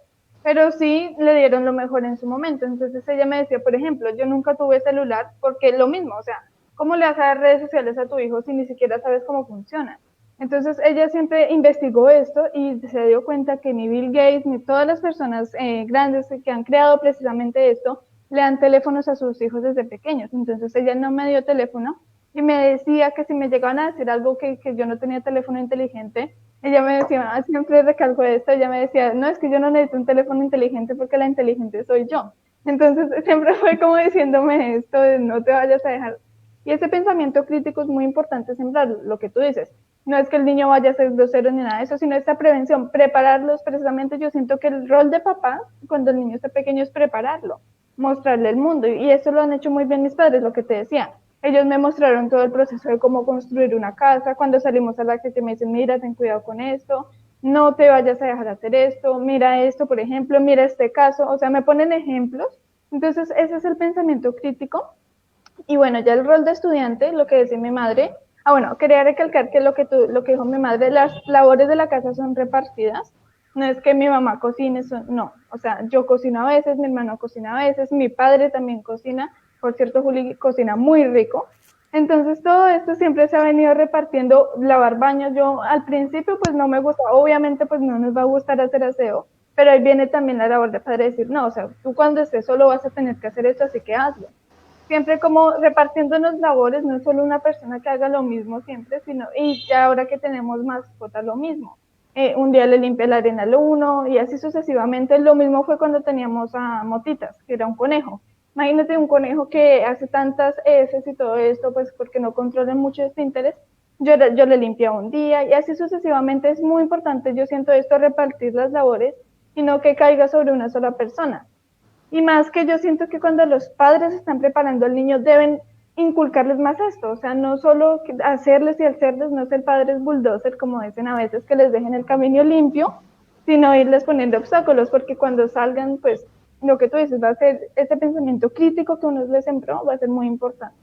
pero sí le dieron lo mejor en su momento. Entonces ella me decía, por ejemplo, yo nunca tuve celular porque es lo mismo, o sea, ¿cómo le vas a dar redes sociales a tu hijo si ni siquiera sabes cómo funcionan? Entonces ella siempre investigó esto y se dio cuenta que ni Bill Gates ni todas las personas grandes que han creado precisamente esto le dan teléfonos a sus hijos desde pequeños. Entonces ella no me dio teléfono y me decía que si me llegaban a decir algo que yo no tenía teléfono inteligente, ella me decía, siempre recalco esto, ella me decía, no, es que yo no necesito un teléfono inteligente porque la inteligente soy yo. Entonces siempre fue como diciéndome esto de no te vayas a dejar. Y ese pensamiento crítico es muy importante sembrar, lo que tú dices. No es que el niño vaya a ser grosero ni nada de eso, sino esta prevención, prepararlos. Precisamente yo siento que el rol de papá cuando el niño está pequeño es prepararlo, mostrarle el mundo. Y eso lo han hecho muy bien mis padres, lo que te decía. Ellos me mostraron todo el proceso de cómo construir una casa. Cuando salimos a la calle me dicen, mira, ten cuidado con esto, no te vayas a dejar hacer esto, mira esto, por ejemplo, mira este caso. O sea, me ponen ejemplos. Entonces, ese es el pensamiento crítico. Y bueno, ya el rol de estudiante, lo que decía mi madre, bueno, quería recalcar que lo que dijo mi madre, las labores de la casa son repartidas, no es que mi mamá cocine, no, o sea, yo cocino a veces, mi hermano cocina a veces, mi padre también cocina, por cierto, Juli cocina muy rico, entonces todo esto siempre se ha venido repartiendo, lavar baños, yo al principio pues no me gusta, obviamente pues no nos va a gustar hacer aseo, pero ahí viene también la labor de padre decir, no, o sea, tú cuando estés solo vas a tener que hacer esto, así que hazlo siempre como repartiéndonos labores, no es solo una persona que haga lo mismo siempre, sino, y ya ahora que tenemos mascotas, lo mismo. Un día le limpia la arena al uno y así sucesivamente. Lo mismo fue cuando teníamos a Motitas, que era un conejo. Imagínate un conejo que hace tantas heces y todo esto, pues porque no controlan mucho este interés. Yo le limpiaba un día y así sucesivamente. Es muy importante, yo siento esto, repartir las labores y no que caiga sobre una sola persona. Y más que yo siento que cuando los padres están preparando al niño deben inculcarles más esto, o sea, no solo hacerles y hacerles, no ser padres bulldozer, como dicen a veces, que les dejen el camino limpio, sino irles poniendo obstáculos, porque cuando salgan, pues, lo que tú dices, va a ser ese pensamiento crítico que uno les sembró, va a ser muy importante.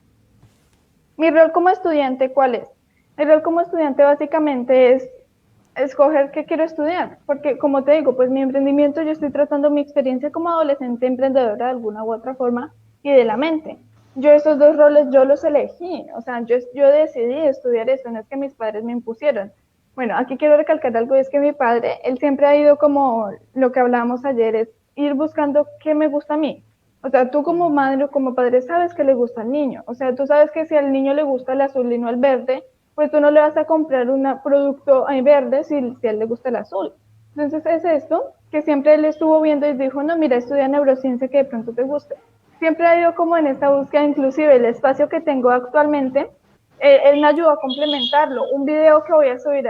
Mi rol como estudiante, ¿cuál es? Mi rol como estudiante básicamente es escoger qué quiero estudiar, porque como te digo, pues mi emprendimiento, yo estoy tratando mi experiencia como adolescente emprendedora de alguna u otra forma y de la mente. Yo esos dos roles yo los elegí, o sea, yo decidí estudiar esto, no es que mis padres me impusieron. Bueno, aquí quiero recalcar algo, es que mi padre, él siempre ha ido como lo que hablábamos ayer, es ir buscando qué me gusta a mí. O sea, tú como Ujú. madre o como padre sabes que le gusta al niño, o sea, tú sabes que si al niño le gusta el azul y no el verde, pues tú no le vas a comprar un producto en verde si a él le gusta el azul. Entonces es esto, que siempre él estuvo viendo y dijo, no, mira, estudia neurociencia que de pronto te guste. Siempre ha ido como en esta búsqueda, inclusive el espacio que tengo actualmente, él me ayudó a complementarlo. Un video que voy a subir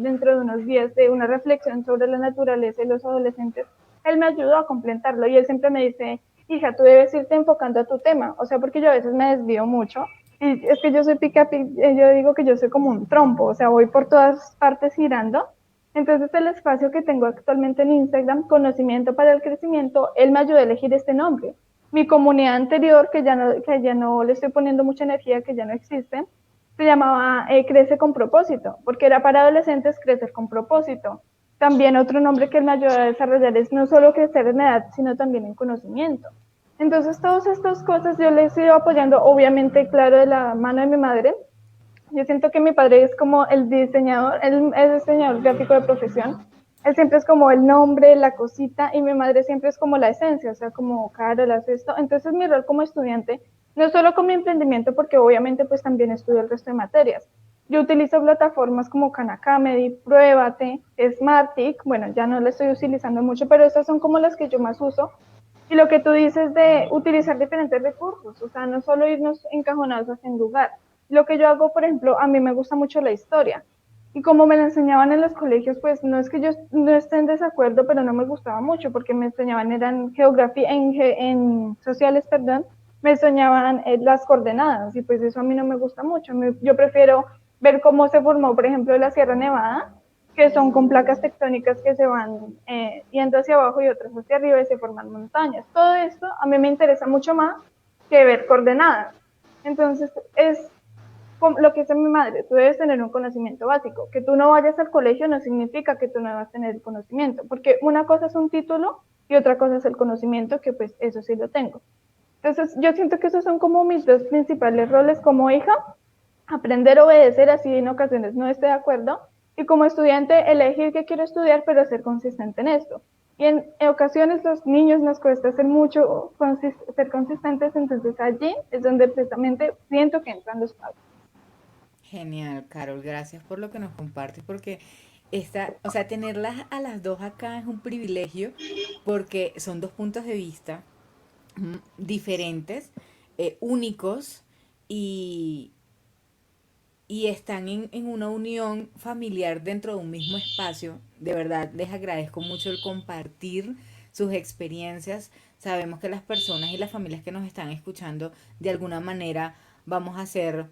dentro de unos días de una reflexión sobre la naturaleza y los adolescentes, él me ayudó a complementarlo y él siempre me dice, hija, tú debes irte enfocando a tu tema, o sea, porque yo a veces me desvío mucho y es que yo soy yo digo que yo soy como un trompo, o sea, voy por todas partes girando. Entonces el espacio que tengo actualmente en Instagram, Conocimiento para el Crecimiento, él me ayudó a elegir este nombre. Mi comunidad anterior, que ya no le estoy poniendo mucha energía, que ya no existe, se llamaba Crece con propósito, porque era para adolescentes crecer con propósito. También otro nombre que él me ayudó a desarrollar es no solo crecer en edad, sino también en conocimiento. Entonces, todas estas cosas yo les he ido apoyando, obviamente, claro, de la mano de mi madre. Yo siento que mi padre es como el diseñador, él es diseñador gráfico de profesión. Él siempre es como el nombre, la cosita, y mi madre siempre es como la esencia, o sea, como Carol hace esto. Entonces, mi rol como estudiante, no solo con mi emprendimiento, porque obviamente pues también estudio el resto de materias. Yo utilizo plataformas como Khan Academy, Pruébate, Smartick, bueno, ya no la estoy utilizando mucho, pero estas son como las que yo más uso. Y lo que tú dices de utilizar diferentes recursos, o sea, no solo irnos encajonados hacia un lugar. Lo que yo hago, por ejemplo, a mí me gusta mucho la historia. Y como me la enseñaban en los colegios, pues no es que yo no esté en desacuerdo, pero no me gustaba mucho porque me enseñaban, eran geografía, en sociales, perdón, me enseñaban las coordenadas y pues eso a mí no me gusta mucho. Yo prefiero ver cómo se formó, por ejemplo, la Sierra Nevada, que son con placas tectónicas que se van yendo hacia abajo y otras hacia arriba y se forman montañas. Todo esto a mí me interesa mucho más que ver coordenadas. Entonces, es lo que dice mi madre, tú debes tener un conocimiento básico. Que tú no vayas al colegio no significa que tú no vas a tener el conocimiento, porque una cosa es un título y otra cosa es el conocimiento, que pues eso sí lo tengo. Entonces, yo siento que esos son como mis dos principales roles como hija, aprender a obedecer, así en ocasiones no esté de acuerdo, y como estudiante elegir qué quiero estudiar, pero ser consistente en esto. Y en ocasiones los niños nos cuesta ser mucho, ser consistentes, entonces allí es donde precisamente siento que entran los padres. Genial, Carol, gracias por lo que nos compartes, porque o sea, tenerlas a las dos acá es un privilegio, porque son dos puntos de vista diferentes, únicos, y, y están en una unión familiar dentro de un mismo espacio. De verdad, les agradezco mucho el compartir sus experiencias. Sabemos que las personas y las familias que nos están escuchando, de alguna manera, vamos a ser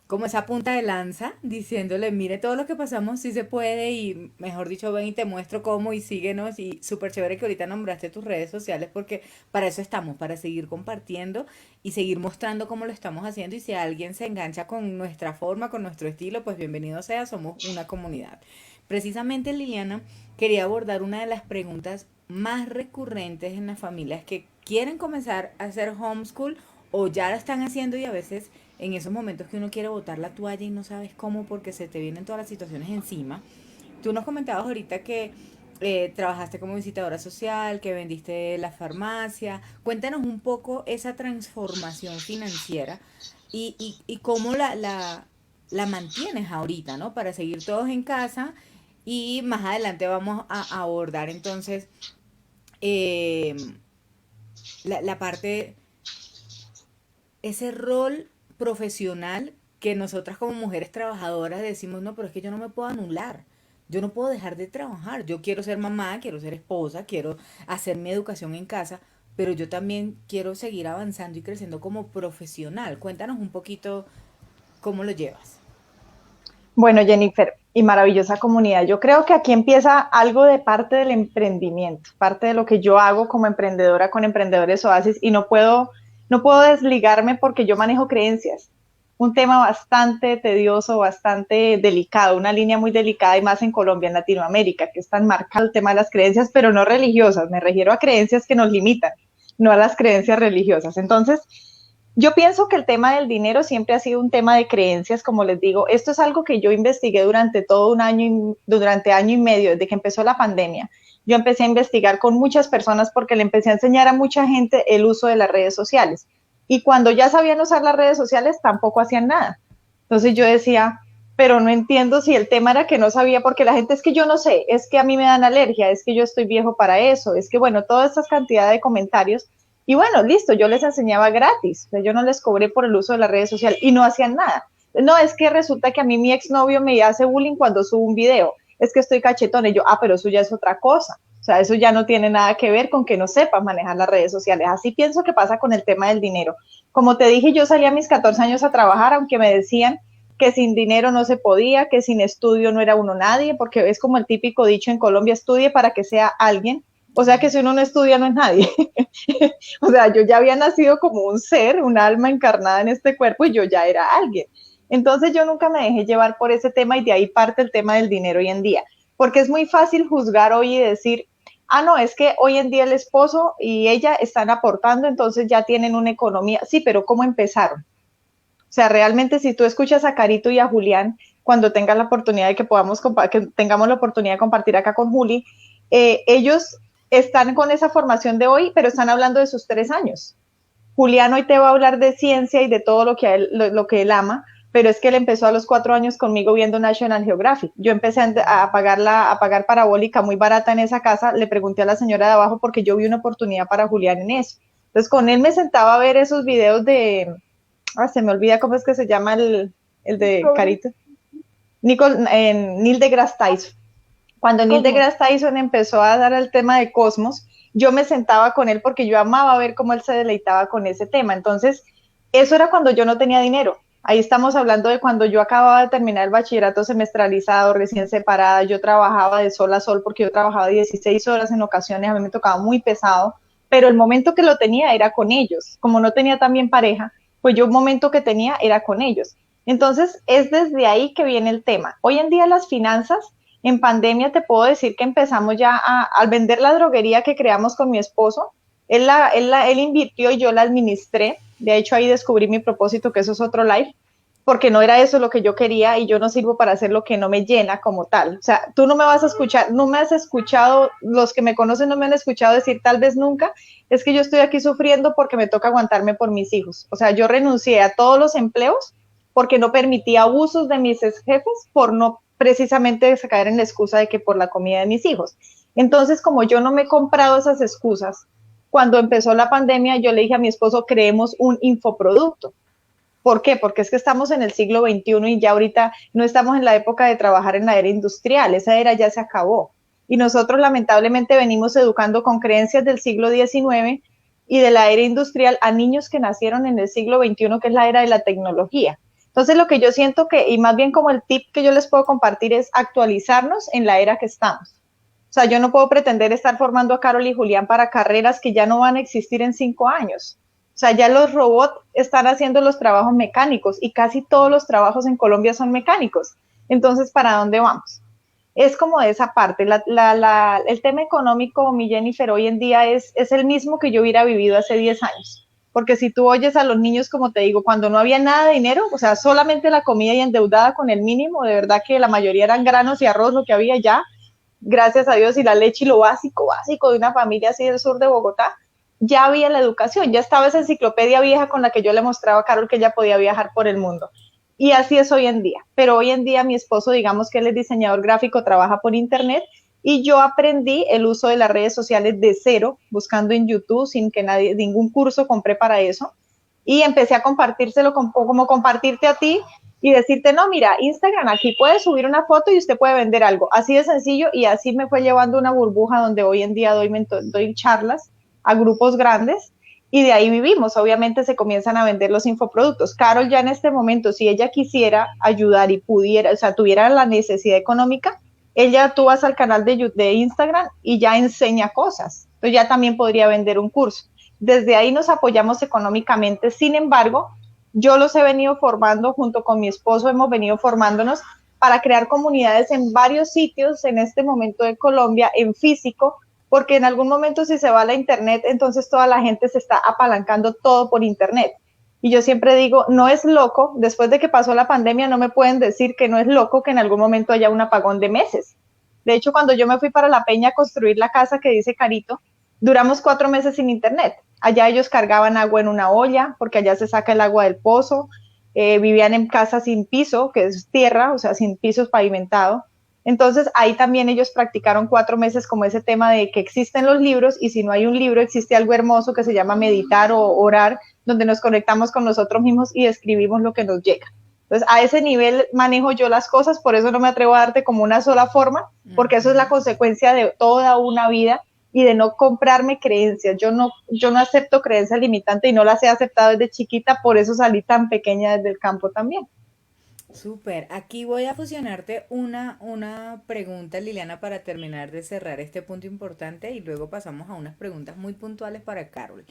como esa punta de lanza, diciéndole, mire todo lo que pasamos, sí se puede, y mejor dicho, ven y te muestro cómo, y síguenos, y súper chévere que ahorita nombraste tus redes sociales, porque para eso estamos, para seguir compartiendo y seguir mostrando cómo lo estamos haciendo, y si alguien se engancha con nuestra forma, con nuestro estilo, pues bienvenido sea, somos una comunidad. Precisamente, Liliana, quería abordar una de las preguntas más recurrentes en las familias que quieren comenzar a hacer homeschool o ya lo están haciendo, y a veces en esos momentos que uno quiere botar la toalla y no sabes cómo porque se te vienen todas las situaciones encima. Tú nos comentabas ahorita que trabajaste como visitadora social, que vendiste la farmacia. Cuéntanos un poco esa transformación financiera y cómo la mantienes ahorita, ¿no? Para seguir todos en casa, y más adelante vamos a abordar entonces eh, la parte, ese rol profesional que nosotras como mujeres trabajadoras decimos, no, pero es que yo no me puedo anular, yo no puedo dejar de trabajar, yo quiero ser mamá, quiero ser esposa, quiero hacer mi educación en casa, pero yo también quiero seguir avanzando y creciendo como profesional. Cuéntanos un poquito cómo lo llevas. Bueno, Jennifer, y maravillosa comunidad. Yo creo que aquí empieza algo de parte del emprendimiento, parte de lo que yo hago como emprendedora con Emprendedores Oasis, y no puedo desligarme porque yo manejo creencias. Un tema bastante tedioso, bastante delicado, una línea muy delicada, y más en Colombia, en Latinoamérica, que es tan marcado el tema de las creencias, pero no religiosas. Me refiero a creencias que nos limitan, no a las creencias religiosas. Entonces, yo pienso que el tema del dinero siempre ha sido un tema de creencias, como les digo. Esto es algo que yo investigué durante todo un año, durante año y medio, desde que empezó la pandemia. Yo empecé a investigar con muchas personas porque le empecé a enseñar a mucha gente el uso de las redes sociales. Y cuando ya sabían usar las redes sociales, tampoco hacían nada. Entonces yo decía, pero no entiendo si el tema era que no sabía, porque la gente es que yo no sé, es que a mí me dan alergia, es que yo estoy viejo para eso, es que bueno, todas estas cantidades de comentarios, y bueno, listo, yo les enseñaba gratis, o sea, yo no les cobré por el uso de las redes sociales y no hacían nada. No, es que resulta que a mí mi exnovio me hace bullying cuando subo un video, es que estoy cachetón, y yo, pero eso ya es otra cosa, o sea, eso ya no tiene nada que ver con que no sepas manejar las redes sociales. Así pienso que pasa con el tema del dinero. Como te dije, yo salí a mis 14 años a trabajar, aunque me decían que sin dinero no se podía, que sin estudio no era uno nadie, porque es como el típico dicho en Colombia, estudie para que sea alguien. O sea que si uno no estudia no es nadie. O sea, yo ya había nacido como un ser, un alma encarnada en este cuerpo y yo ya era alguien. Entonces yo nunca me dejé llevar por ese tema y de ahí parte el tema del dinero hoy en día. Porque es muy fácil juzgar hoy y decir, no, es que hoy en día el esposo y ella están aportando, entonces ya tienen una economía. Sí, pero ¿cómo empezaron? O sea, realmente si tú escuchas a Carito y a Julián, cuando tengas la oportunidad de que tengamos la oportunidad de compartir acá con Juli, ellos están con esa formación de hoy, pero están hablando de sus 3 años. Julián hoy te va a hablar de ciencia y de todo lo que él ama, pero es que él empezó a los 4 años conmigo viendo National Geographic. Yo empecé a pagar parabólica muy barata en esa casa, le pregunté a la señora de abajo porque yo vi una oportunidad para Julián en eso. Entonces con él me sentaba a ver esos videos de, se me olvida cómo es que se llama el de Carito. Neil deGrasse Tyson. Cuando Neil deGrasse Tyson empezó a dar el tema de cosmos, yo me sentaba con él porque yo amaba ver cómo él se deleitaba con ese tema. Entonces, eso era cuando yo no tenía dinero. Ahí estamos hablando de cuando yo acababa de terminar el bachillerato semestralizado, recién separada, yo trabajaba de sol a sol porque yo trabajaba 16 horas en ocasiones, a mí me tocaba muy pesado, pero el momento que lo tenía era con ellos. Como no tenía también pareja, pues yo un momento que tenía era con ellos. Entonces, es desde ahí que viene el tema. Hoy en día las finanzas, en pandemia te puedo decir que empezamos ya al vender la droguería que creamos con mi esposo, él invirtió y yo la administré. De hecho, ahí descubrí mi propósito, que eso es otro live, porque no era eso lo que yo quería y yo no sirvo para hacer lo que no me llena como tal. O sea, tú no me vas a escuchar, no me has escuchado, los que me conocen no me han escuchado decir tal vez nunca, es que yo estoy aquí sufriendo porque me toca aguantarme por mis hijos. O sea, yo renuncié a todos los empleos porque no permitía abusos de mis jefes por no precisamente caer en la excusa de que por la comida de mis hijos. Entonces, como yo no me he comprado esas excusas, cuando empezó la pandemia, yo le dije a mi esposo, creemos un infoproducto. ¿Por qué? Porque es que estamos en el siglo XXI y ya ahorita no estamos en la época de trabajar en la era industrial, esa era ya se acabó. Y nosotros lamentablemente venimos educando con creencias del siglo XIX y de la era industrial a niños que nacieron en el siglo XXI, que es la era de la tecnología. Entonces lo que yo siento que, y más bien como el tip que yo les puedo compartir es actualizarnos en la era que estamos. O sea, yo no puedo pretender estar formando a Carol y Julián para carreras que ya no van a existir en 5 años. O sea, ya los robots están haciendo los trabajos mecánicos y casi todos los trabajos en Colombia son mecánicos. Entonces, ¿para dónde vamos? Es como de esa parte. El tema económico, mi Jennifer, hoy en día es el mismo que yo hubiera vivido hace 10 años. Porque si tú oyes a los niños, como te digo, cuando no había nada de dinero, o sea, solamente la comida y endeudada con el mínimo, de verdad que la mayoría eran granos y arroz, lo que había ya, gracias a Dios, y la leche y lo básico de una familia así del sur de Bogotá, ya había la educación, ya estaba esa enciclopedia vieja con la que yo le mostraba a Carol que ella podía viajar por el mundo. Y así es hoy en día. Pero hoy en día mi esposo, digamos que él es diseñador gráfico, trabaja por internet, y yo aprendí el uso de las redes sociales de cero, buscando en YouTube, sin que ningún curso compré para eso, y empecé a compartírselo como compartirte a ti, y decirte, no, mira, Instagram, aquí puedes subir una foto y usted puede vender algo. Así de sencillo, y así me fue llevando una burbuja donde hoy en día doy charlas a grupos grandes y de ahí vivimos. Obviamente se comienzan a vender los infoproductos. Carol ya en este momento, si ella quisiera ayudar y pudiera, o sea, tuviera la necesidad económica, ella tú vas al canal de Instagram y ya enseña cosas. Entonces ya también podría vender un curso. Desde ahí nos apoyamos económicamente. Sin embargo, yo los he venido formando junto con mi esposo, hemos venido formándonos para crear comunidades en varios sitios en este momento de Colombia, en físico, porque en algún momento si se va a la internet, entonces toda la gente se está apalancando todo por internet. Y yo siempre digo, no es loco, después de que pasó la pandemia, no me pueden decir que no es loco que en algún momento haya un apagón de meses. De hecho, cuando yo me fui para La Peña a construir la casa que dice Carito, duramos 4 meses sin internet. Allá ellos cargaban agua en una olla, porque allá se saca el agua del pozo. vivían en casas sin piso, que es tierra, o sea, sin pisos pavimentados. Entonces ahí también ellos practicaron 4 meses como ese tema de que existen los libros y si no hay un libro existe algo hermoso que se llama meditar o orar, donde nos conectamos con nosotros mismos y escribimos lo que nos llega. Entonces a ese nivel manejo yo las cosas, por eso no me atrevo a darte como una sola forma, porque eso es la consecuencia de toda una vida y de no comprarme creencias. Yo no acepto creencias limitantes y no las he aceptado desde chiquita, por eso salí tan pequeña desde el campo también. Súper. Aquí voy a fusionarte una pregunta, Liliana, para terminar de cerrar este punto importante y luego pasamos a unas preguntas muy puntuales para Carol.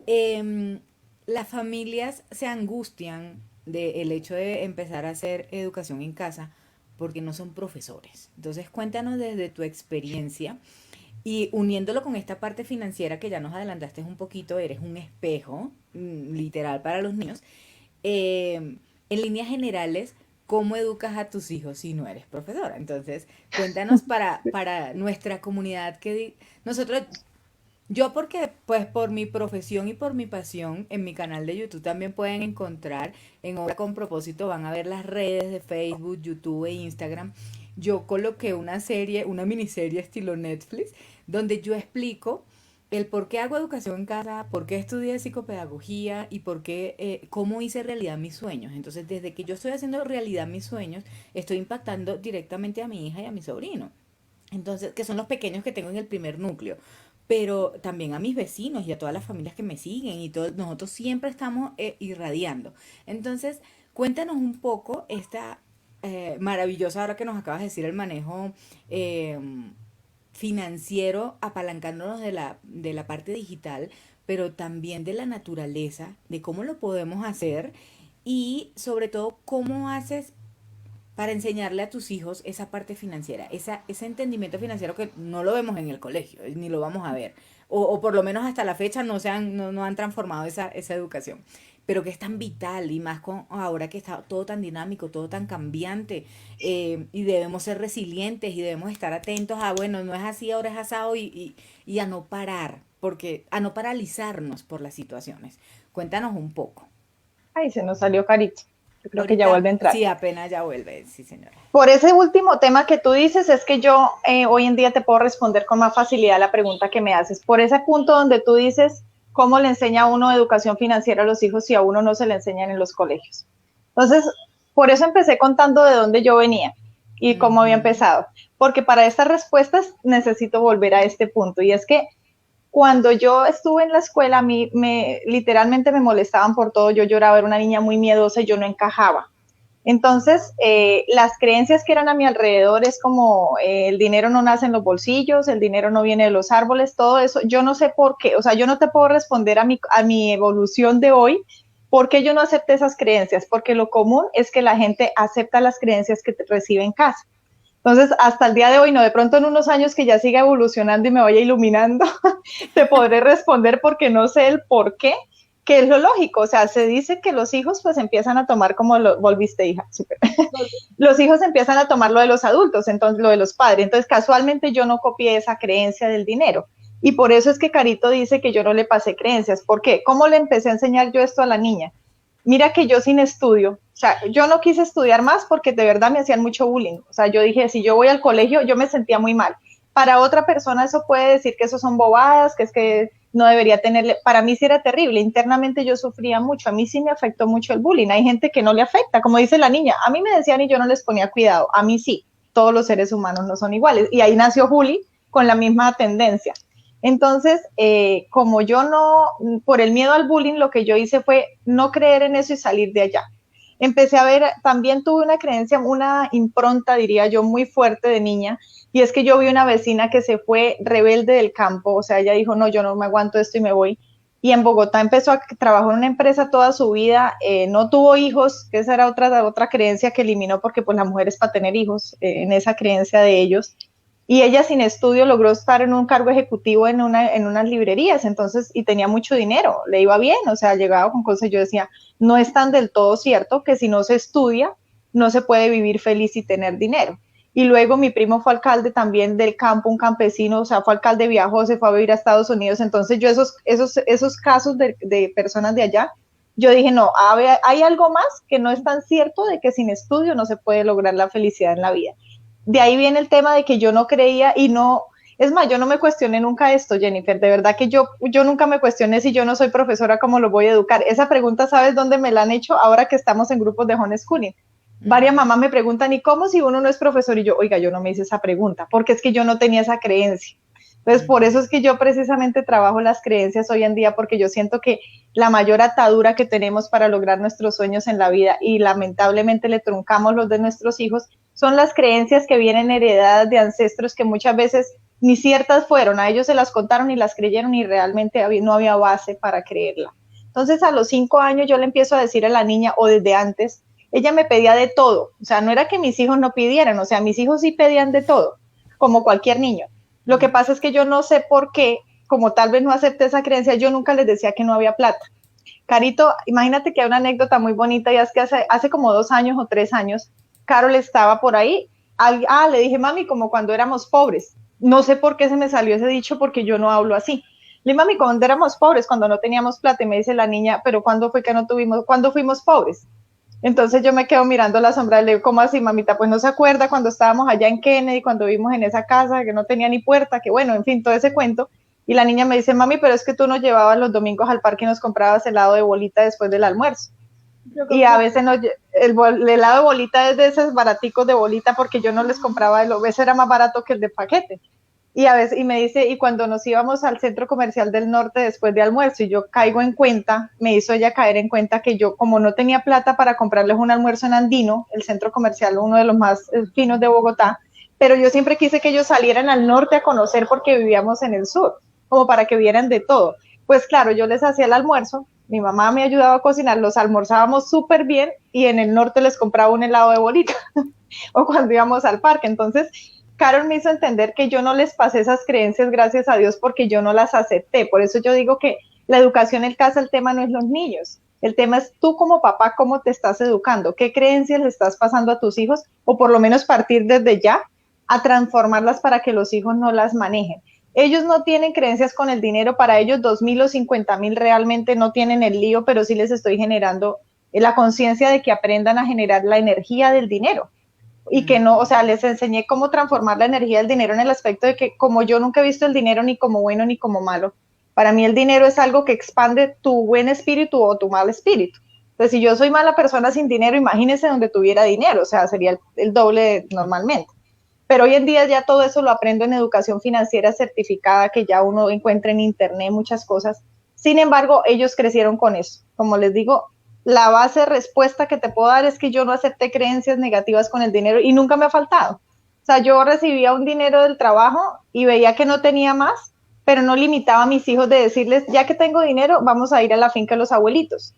Em, las familias se angustian del hecho de empezar a hacer educación en casa porque no son profesores. Entonces, cuéntanos desde tu experiencia y uniéndolo con esta parte financiera que ya nos adelantaste un poquito, eres un espejo, literal, para los niños. En líneas generales, ¿cómo educas a tus hijos si no eres profesora? Entonces, cuéntanos para nuestra comunidad nosotros, yo porque pues por mi profesión y por mi pasión en mi canal de YouTube también pueden encontrar en Obra con Propósito, van a ver las redes de Facebook, YouTube e Instagram. Yo coloqué una serie, una miniserie estilo Netflix, donde yo explico el por qué hago educación en casa, por qué estudié psicopedagogía y por qué, cómo hice realidad mis sueños. Entonces, desde que yo estoy haciendo realidad mis sueños, estoy impactando directamente a mi hija y a mi sobrino. Entonces, que son los pequeños que tengo en el primer núcleo, pero también a mis vecinos y a todas las familias que me siguen y todos nosotros siempre estamos irradiando. Entonces, cuéntanos un poco esta maravillosa, ahora que nos acabas de decir, el manejo eh, financiero, apalancándonos de la parte digital, pero también de la naturaleza, de cómo lo podemos hacer y sobre todo cómo haces para enseñarle a tus hijos esa parte financiera, ese entendimiento financiero que no lo vemos en el colegio, ni lo vamos a ver, o por lo menos hasta la fecha no han transformado esa educación, pero que es tan vital y más con ahora que está todo tan dinámico, todo tan cambiante, y debemos ser resilientes y debemos estar atentos a, bueno, no es así, ahora es asado y a no parar, porque a no paralizarnos por las situaciones. Cuéntanos un poco. Ay, se nos salió Carito. Yo creo que ya Ahorita, vuelve a entrar. sí, apenas ya vuelve, sí, señora. Por ese último tema que tú dices, es que yo hoy en día te puedo responder con más facilidad la pregunta que me haces. Por ese punto donde tú dices, ¿cómo le enseña a uno educación financiera a los hijos si a uno no se le enseñan en los colegios? Entonces, por eso empecé contando de dónde yo venía y cómo había Ujú. empezado. Porque para estas respuestas necesito volver a este punto. Y es que cuando yo estuve en la escuela, a mí literalmente me molestaban por todo. Yo lloraba, era una niña muy miedosa y yo no encajaba. Entonces, las creencias que eran a mi alrededor es como el dinero no nace en los bolsillos, el dinero no viene de los árboles, todo eso. Yo no sé por qué, o sea, yo no te puedo responder a mi evolución de hoy, por qué yo no acepté esas creencias, porque lo común es que la gente acepta las creencias que recibe en casa. Entonces, hasta el día de hoy, no, de pronto en unos años que ya siga evolucionando y me vaya iluminando, te podré responder porque no sé el por qué, que es lo lógico. O sea, se dice que los hijos pues empiezan a tomar como lo volviste hija, super. Los hijos empiezan a tomar lo de los adultos, entonces lo de los padres. Entonces, casualmente yo no copié esa creencia del dinero. Y por eso es que Carito dice que yo no le pasé creencias. ¿Por qué? ¿Cómo le empecé a enseñar yo esto a la niña? Mira que yo sin estudio, o sea, yo no quise estudiar más porque de verdad me hacían mucho bullying. O sea, yo dije, si yo voy al colegio, yo me sentía muy mal. Para otra persona eso puede decir que eso son bobadas, que es que no debería tenerle, para mí sí era terrible, internamente yo sufría mucho, a mí sí me afectó mucho el bullying, hay gente que no le afecta, como dice la niña, a mí me decían y yo no les ponía cuidado, a mí sí, todos los seres humanos no son iguales, y ahí nació Juli con la misma tendencia. Entonces, como yo no, por el miedo al bullying, lo que yo hice fue no creer en eso y salir de allá. Empecé a ver, también tuve una creencia, una impronta, diría yo, muy fuerte de niña, y es que yo vi una vecina que se fue rebelde del campo, o sea, ella dijo, no, yo no me aguanto esto y me voy. Y en Bogotá empezó a trabajar en una empresa toda su vida, no tuvo hijos, que esa era otra creencia que eliminó porque pues la mujer es para tener hijos, en esa creencia de ellos. Y ella sin estudio logró estar en un cargo ejecutivo en unas librerías, entonces, y tenía mucho dinero, le iba bien, o sea, llegaba con cosas, yo decía, no es tan del todo cierto que si no se estudia, no se puede vivir feliz y tener dinero. Y luego mi primo fue alcalde también del campo, un campesino, o sea, fue alcalde, viajó, se fue a vivir a Estados Unidos. Entonces yo esos casos de personas de allá yo dije, no, a ver, hay algo más que no es tan cierto de que sin estudio no se puede lograr la felicidad en la vida. De ahí viene el tema de que yo no creía y no, es más, yo no me cuestioné nunca esto, Jennifer, de verdad que yo nunca me cuestioné si yo no soy profesora, ¿cómo lo voy a educar? Esa pregunta, ¿sabes dónde me la han hecho ahora que estamos en grupos de homeschooling? Varias Ujú. mamás me preguntan, ¿y cómo si uno no es profesor? Y yo, oiga, yo no me hice esa pregunta, porque es que yo no tenía esa creencia. Entonces, por eso es que yo precisamente trabajo las creencias hoy en día, porque yo siento que la mayor atadura que tenemos para lograr nuestros sueños en la vida y lamentablemente le truncamos los de nuestros hijos, son las creencias que vienen heredadas de ancestros que muchas veces ni ciertas fueron, a ellos se las contaron y las creyeron y realmente no había base para creerla. Entonces, a los 5 años yo le empiezo a decir a la niña, o desde antes, ella me pedía de todo, o sea, no era que mis hijos no pidieran, o sea, mis hijos sí pedían de todo, como cualquier niño. Lo que pasa es que yo no sé por qué, como tal vez no acepté esa creencia, yo nunca les decía que no había plata. Carito, imagínate que hay una anécdota muy bonita, y es que hace como 2 años o 3 años, Carol estaba por ahí, le dije, mami, como cuando éramos pobres. No sé por qué se me salió ese dicho, porque yo no hablo así. Le dije, mami, cuando éramos pobres, cuando no teníamos plata, y me dice la niña, pero ¿cuándo fue que no tuvimos, cuándo fuimos pobres? Entonces yo me quedo mirando la sombra y le digo, ¿cómo así, mamita? Pues no se acuerda cuando estábamos allá en Kennedy, cuando vivimos en esa casa que no tenía ni puerta, que bueno, en fin, todo ese cuento. Y la niña me dice, mami, pero es que tú nos llevabas los domingos al parque y nos comprabas helado de bolita después del almuerzo. Y a veces el helado de bolita es de esos baraticos de bolita, porque yo no les compraba, a veces era más barato que el de paquete. Y a veces, y me dice, y cuando nos íbamos al centro comercial del norte después de almuerzo, y yo caigo en cuenta, me hizo ella caer en cuenta que yo, como no tenía plata para comprarles un almuerzo en Andino, el centro comercial, uno de los más finos de Bogotá, pero yo siempre quise que ellos salieran al norte a conocer, porque vivíamos en el sur, como para que vieran de todo. Pues claro, yo les hacía el almuerzo, mi mamá me ayudaba a cocinar, los almorzábamos súper bien, y en el norte les compraba un helado de bolita, o cuando íbamos al parque. Entonces, Carol me hizo entender que yo no les pasé esas creencias, gracias a Dios, porque yo no las acepté. Por eso yo digo que la educación en casa, el tema no es los niños. El tema es tú como papá, cómo te estás educando, qué creencias le estás pasando a tus hijos, o por lo menos partir desde ya a transformarlas para que los hijos no las manejen. Ellos no tienen creencias con el dinero, para ellos 2.000 o 50.000 realmente no tienen el lío, pero sí les estoy generando la conciencia de que aprendan a generar la energía del dinero, y que no, o sea, les enseñé cómo transformar la energía del dinero, en el aspecto de que, como yo nunca he visto el dinero ni como bueno ni como malo, para mí el dinero es algo que expande tu buen espíritu o tu mal espíritu. Entonces, si yo soy mala persona sin dinero, imagínese donde tuviera dinero, o sea, sería el doble normalmente. Pero hoy en día ya todo eso lo aprendo en educación financiera certificada, que ya uno encuentra en internet muchas cosas. Sin embargo, ellos crecieron con eso. Como les digo, la base de respuesta que te puedo dar es que yo no acepté creencias negativas con el dinero y nunca me ha faltado. O sea, yo recibía un dinero del trabajo y veía que no tenía más, pero no limitaba a mis hijos de decirles, ya que tengo dinero, vamos a ir a la finca de los abuelitos.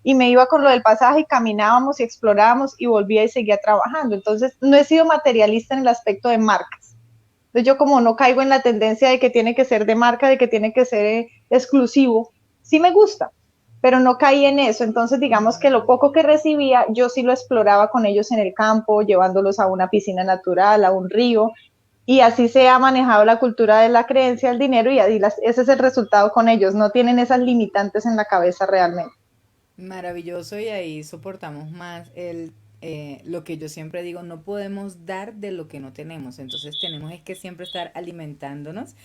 Y me iba con lo del pasaje y caminábamos y explorábamos y volvía y seguía trabajando. Entonces, no he sido materialista en el aspecto de marcas. Entonces, yo como no caigo en la tendencia de que tiene que ser de marca, de que tiene que ser exclusivo, sí me gusta, pero no caí en eso. Entonces, digamos que lo poco que recibía, yo sí lo exploraba con ellos en el campo, llevándolos a una piscina natural, a un río, y así se ha manejado la cultura de la creencia del dinero, y ese es el resultado con ellos, no tienen esas limitantes en la cabeza realmente. Maravilloso, y ahí soportamos más lo que yo siempre digo, no podemos dar de lo que no tenemos, entonces tenemos es que siempre estar alimentándonos,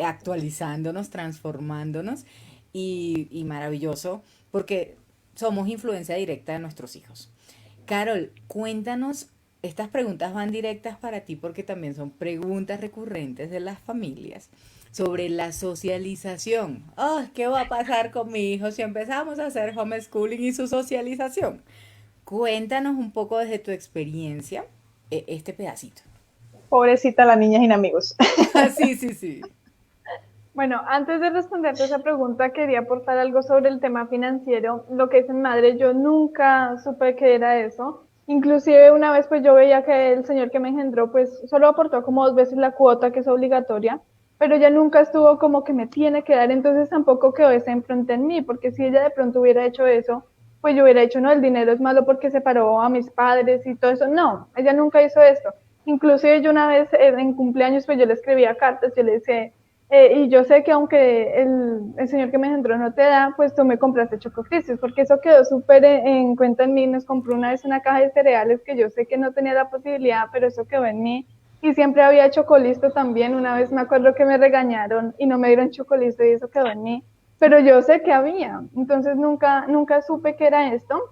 actualizándonos, transformándonos, y maravilloso porque somos influencia directa de nuestros hijos. Carol, cuéntanos, estas preguntas van directas para ti porque también son preguntas recurrentes de las familias sobre la socialización. Oh, ¿qué va a pasar con mi hijo si empezamos a hacer homeschooling y su socialización? Cuéntanos un poco desde tu experiencia este pedacito. Pobrecita la niña sin amigos. Sí, sí, sí. Bueno, antes de responderte esa pregunta, quería aportar algo sobre el tema financiero. Lo que es en madre, yo nunca supe qué era eso. Inclusive una vez pues yo veía que el señor que me engendró pues solo aportó como 2 veces la cuota que es obligatoria, pero ella nunca estuvo como que me tiene que dar, entonces tampoco quedó esa impronta en mí, porque si ella de pronto hubiera hecho eso, pues yo hubiera dicho, no, el dinero es malo porque separó a mis padres y todo eso. No, ella nunca hizo esto. Inclusive yo una vez en cumpleaños pues yo le escribía cartas, yo le decía, Y yo sé que aunque el señor que me engendró no te da, pues tú me compraste Choco Crispies, porque eso quedó súper en cuenta en mí. Nos compró una vez una caja de cereales que yo sé que no tenía la posibilidad, pero eso quedó en mí. Y siempre había Chocolisto también. Una vez me acuerdo que me regañaron y no me dieron Chocolisto y eso quedó en mí. Pero yo sé que había, entonces nunca supe que era esto.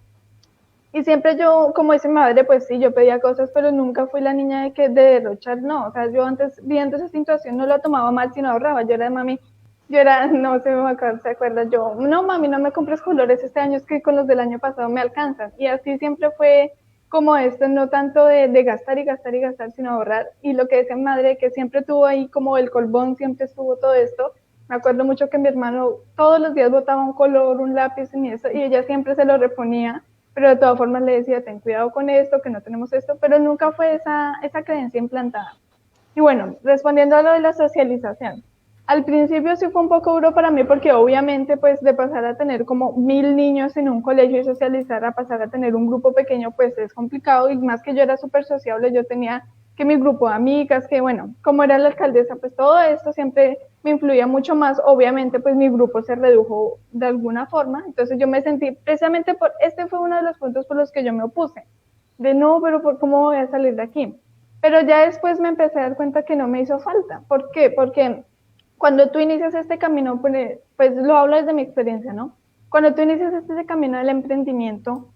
Y siempre yo, como dice mi madre, pues sí, yo pedía cosas, pero nunca fui la niña de derrochar, no. O sea, yo antes, viendo esa situación, no lo tomaba mal, sino ahorraba. Yo era de mami, yo era, no sé, se acuerda, yo, no mami, no me compres colores este año, es que con los del año pasado me alcanzan. Y así siempre fue como esto, no tanto de gastar y gastar y gastar, sino ahorrar. Y lo que decía mi madre, que siempre tuvo ahí como el colbón, siempre estuvo todo esto. Me acuerdo mucho que mi hermano todos los días botaba un color, un lápiz y eso, y ella siempre se lo reponía, pero de todas formas le decía, ten cuidado con esto, que no tenemos esto, pero nunca fue esa creencia implantada. Y bueno, respondiendo a lo de la socialización, al principio sí fue un poco duro para mí porque obviamente pues de pasar a tener como 1000 niños en un colegio y socializar a pasar a tener un grupo pequeño pues es complicado, y más que yo era súper sociable, yo tenía que mi grupo de amigas, que bueno, como era la alcaldesa, pues todo esto siempre me influía mucho más. Obviamente pues mi grupo se redujo de alguna forma, entonces yo me sentí, precisamente por, este fue uno de los puntos por los que yo me opuse, de no, pero ¿cómo voy a salir de aquí? Pero ya después me empecé a dar cuenta que no me hizo falta. ¿Por qué? Porque cuando tú inicias este camino, pues lo hablo desde mi experiencia, ¿no? Cuando tú inicias este camino del emprendimiento,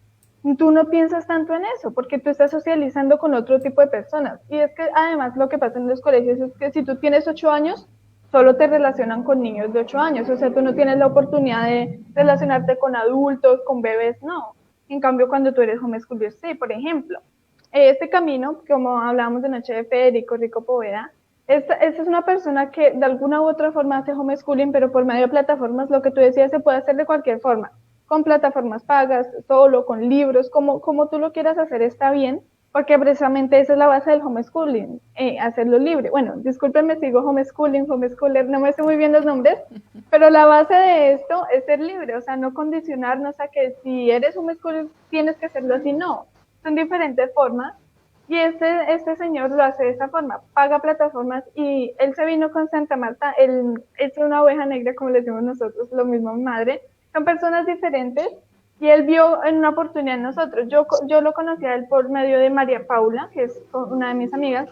tú no piensas tanto en eso, porque tú estás socializando con otro tipo de personas. Y es que además lo que pasa en los colegios es que si tú tienes 8 años, solo te relacionan con niños de 8 años, o sea, tú no tienes la oportunidad de relacionarte con adultos, con bebés, no. En cambio, cuando tú eres homeschooler, sí, por ejemplo. Este camino, como hablábamos de Noche de Federico Rico Poveda, esta es una persona que de alguna u otra forma hace homeschooling, pero por medio de plataformas, lo que tú decías, se puede hacer de cualquier forma, con plataformas pagas, solo, con libros, como tú lo quieras hacer está bien, porque precisamente esa es la base del homeschooling, hacerlo libre. Bueno, discúlpenme, sigo homeschooling, homeschooler, no me sé muy bien los nombres, pero la base de esto es ser libre, o sea, no condicionarnos a que si eres homeschooler tienes que hacerlo así, no. Son diferentes formas. Y este señor lo hace de esta forma, paga plataformas, y él se vino con Santa Marta, él es una oveja negra, como le decimos nosotros, lo mismo mi madre, son personas diferentes, y él vio en una oportunidad en nosotros. Yo lo conocí a él por medio de María Paula, que es una de mis amigas,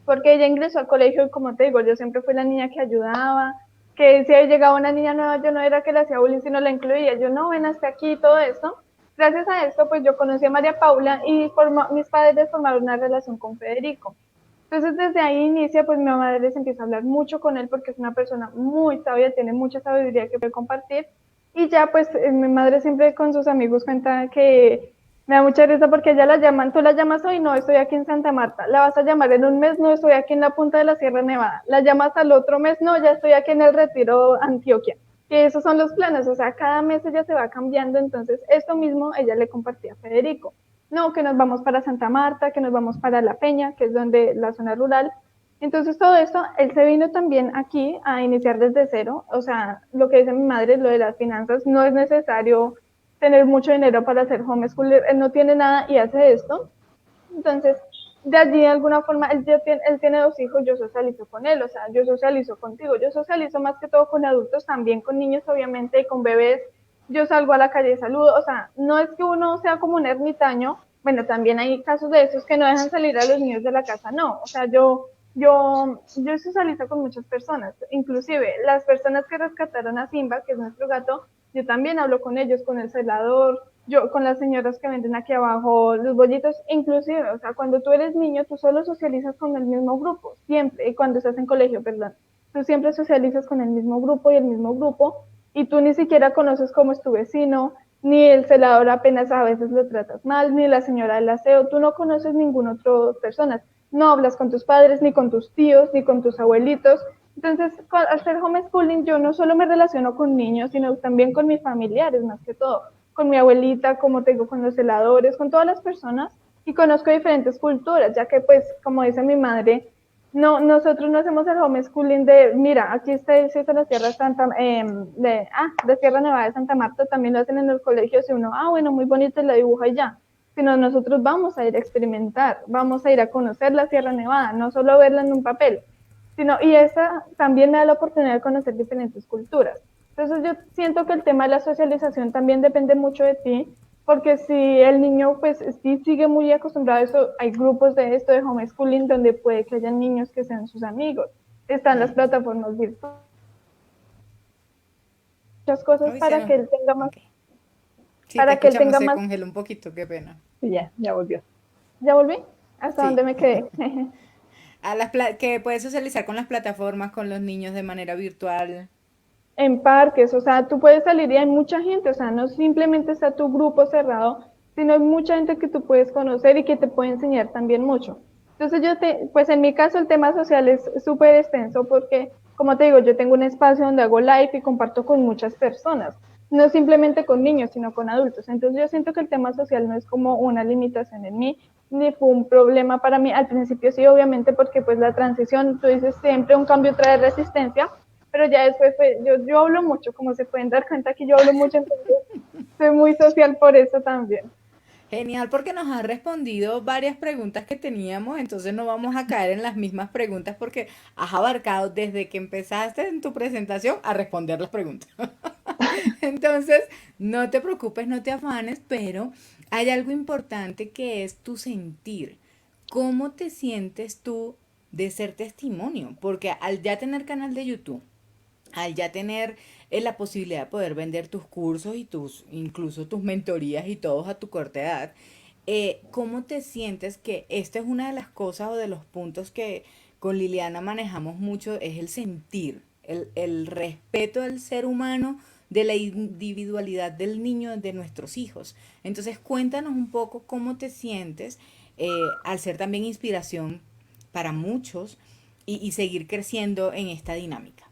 porque ella ingresó al colegio y como te digo, yo siempre fui la niña que ayudaba, que si llegaba una niña nueva, yo no era que le hacía bullying, sino la incluía, yo no, ven hasta aquí y todo eso. Gracias a esto, pues yo conocí a María Paula y mis padres formaron una relación con Federico. Entonces, desde ahí inicia, pues mi madre se empieza a hablar mucho con él porque es una persona muy sabia, tiene mucha sabiduría que puede compartir. Y ya, pues mi madre siempre con sus amigos cuenta que me da mucha risa porque ella la llaman, tú la llamas hoy, no, estoy aquí en Santa Marta. La vas a llamar en un mes, no, estoy aquí en la punta de la Sierra Nevada. La llamas al otro mes, no, ya estoy aquí en el Retiro, Antioquia. Que esos son los planes, o sea, cada mes ella se va cambiando. Entonces esto mismo ella le compartía a Federico. No, que nos vamos para Santa Marta, que nos vamos para La Peña, que es donde la zona rural. Entonces todo esto, él se vino también aquí a iniciar desde cero. O sea, lo que dice mi madre, lo de las finanzas, no es necesario tener mucho dinero para hacer homeschooler, él no tiene nada y hace esto. Entonces, de allí de alguna forma, él tiene 2 hijos, yo socializo con él, o sea, yo socializo contigo, yo socializo más que todo con adultos, también con niños obviamente, y con bebés. Yo salgo a la calle y saludo, o sea, no es que uno sea como un ermitaño, bueno, también hay casos de esos que no dejan salir a los niños de la casa, no, o sea, yo socializo con muchas personas, inclusive las personas que rescataron a Simba, que es nuestro gato, yo también hablo con ellos, con el celador, yo con las señoras que venden aquí abajo los bollitos, inclusive, o sea, cuando tú eres niño, tú solo socializas con el mismo grupo, siempre, y cuando estás en colegio, perdón, tú siempre socializas con el mismo grupo y el mismo grupo, y tú ni siquiera conoces cómo es tu vecino, ni el celador apenas a veces lo tratas mal, ni la señora del aseo, tú no conoces ninguna otra persona, no hablas con tus padres, ni con tus tíos, ni con tus abuelitos. Entonces, al hacer homeschooling, yo no solo me relaciono con niños, sino también con mis familiares, más que todo, con mi abuelita, como tengo con los celadores, con todas las personas, y conozco diferentes culturas, ya que, pues, como dice mi madre, no, nosotros no hacemos el homeschooling de, mira, aquí está el sitio de la Sierra Santa, de Sierra Nevada de Santa Marta, también lo hacen en los colegios, y uno, bueno, muy bonito, y la dibuja y ya. Sino nosotros vamos a ir a experimentar, vamos a ir a conocer la Sierra Nevada, no solo verla en un papel. y esa también me da la oportunidad de conocer diferentes culturas. Entonces yo siento que el tema de la socialización también depende mucho de ti, porque si el niño pues sí sigue muy acostumbrado a eso, hay grupos de esto de homeschooling donde puede que haya niños que sean sus amigos, están las plataformas virtuales, muchas cosas Uy, para que él tenga más, ok. Sí, te para que él escuchamos, tenga se más, congeló un poquito, qué pena. Y ya volvió. ¿ya volví? ¿Hasta Sí. dónde me quedé? Que puedes socializar con las plataformas, con los niños de manera virtual. En parques, o sea, tú puedes salir y hay mucha gente, o sea, no simplemente está tu grupo cerrado, sino hay mucha gente que tú puedes conocer y que te puede enseñar también mucho. Entonces pues en mi caso el tema social es súper extenso porque, como te digo, yo tengo un espacio donde hago live y comparto con muchas personas, no simplemente con niños, sino con adultos. Entonces yo siento que el tema social no es como una limitación en mí, ni fue un problema para mí. Al principio sí, obviamente, porque pues la transición, tú dices, siempre un cambio trae resistencia, pero ya después yo hablo mucho, como se pueden dar cuenta que yo hablo mucho, entonces soy muy social por eso también. Genial, porque nos has respondido varias preguntas que teníamos, entonces no vamos a caer en las mismas preguntas porque has abarcado desde que empezaste en tu presentación a responder las preguntas. Entonces, no te preocupes, no te afanes, pero hay algo importante que es tu sentir. ¿Cómo te sientes tú de ser testimonio? Porque al ya tener canal de YouTube, al ya tener la posibilidad de poder vender tus cursos y incluso tus mentorías y todos a tu corta edad, ¿cómo te sientes que esta es una de las cosas o de los puntos que con Liliana manejamos mucho, es el sentir, el respeto del ser humano, de la individualidad del niño, de nuestros hijos? Entonces cuéntanos un poco cómo te sientes al ser también inspiración para muchos y seguir creciendo en esta dinámica.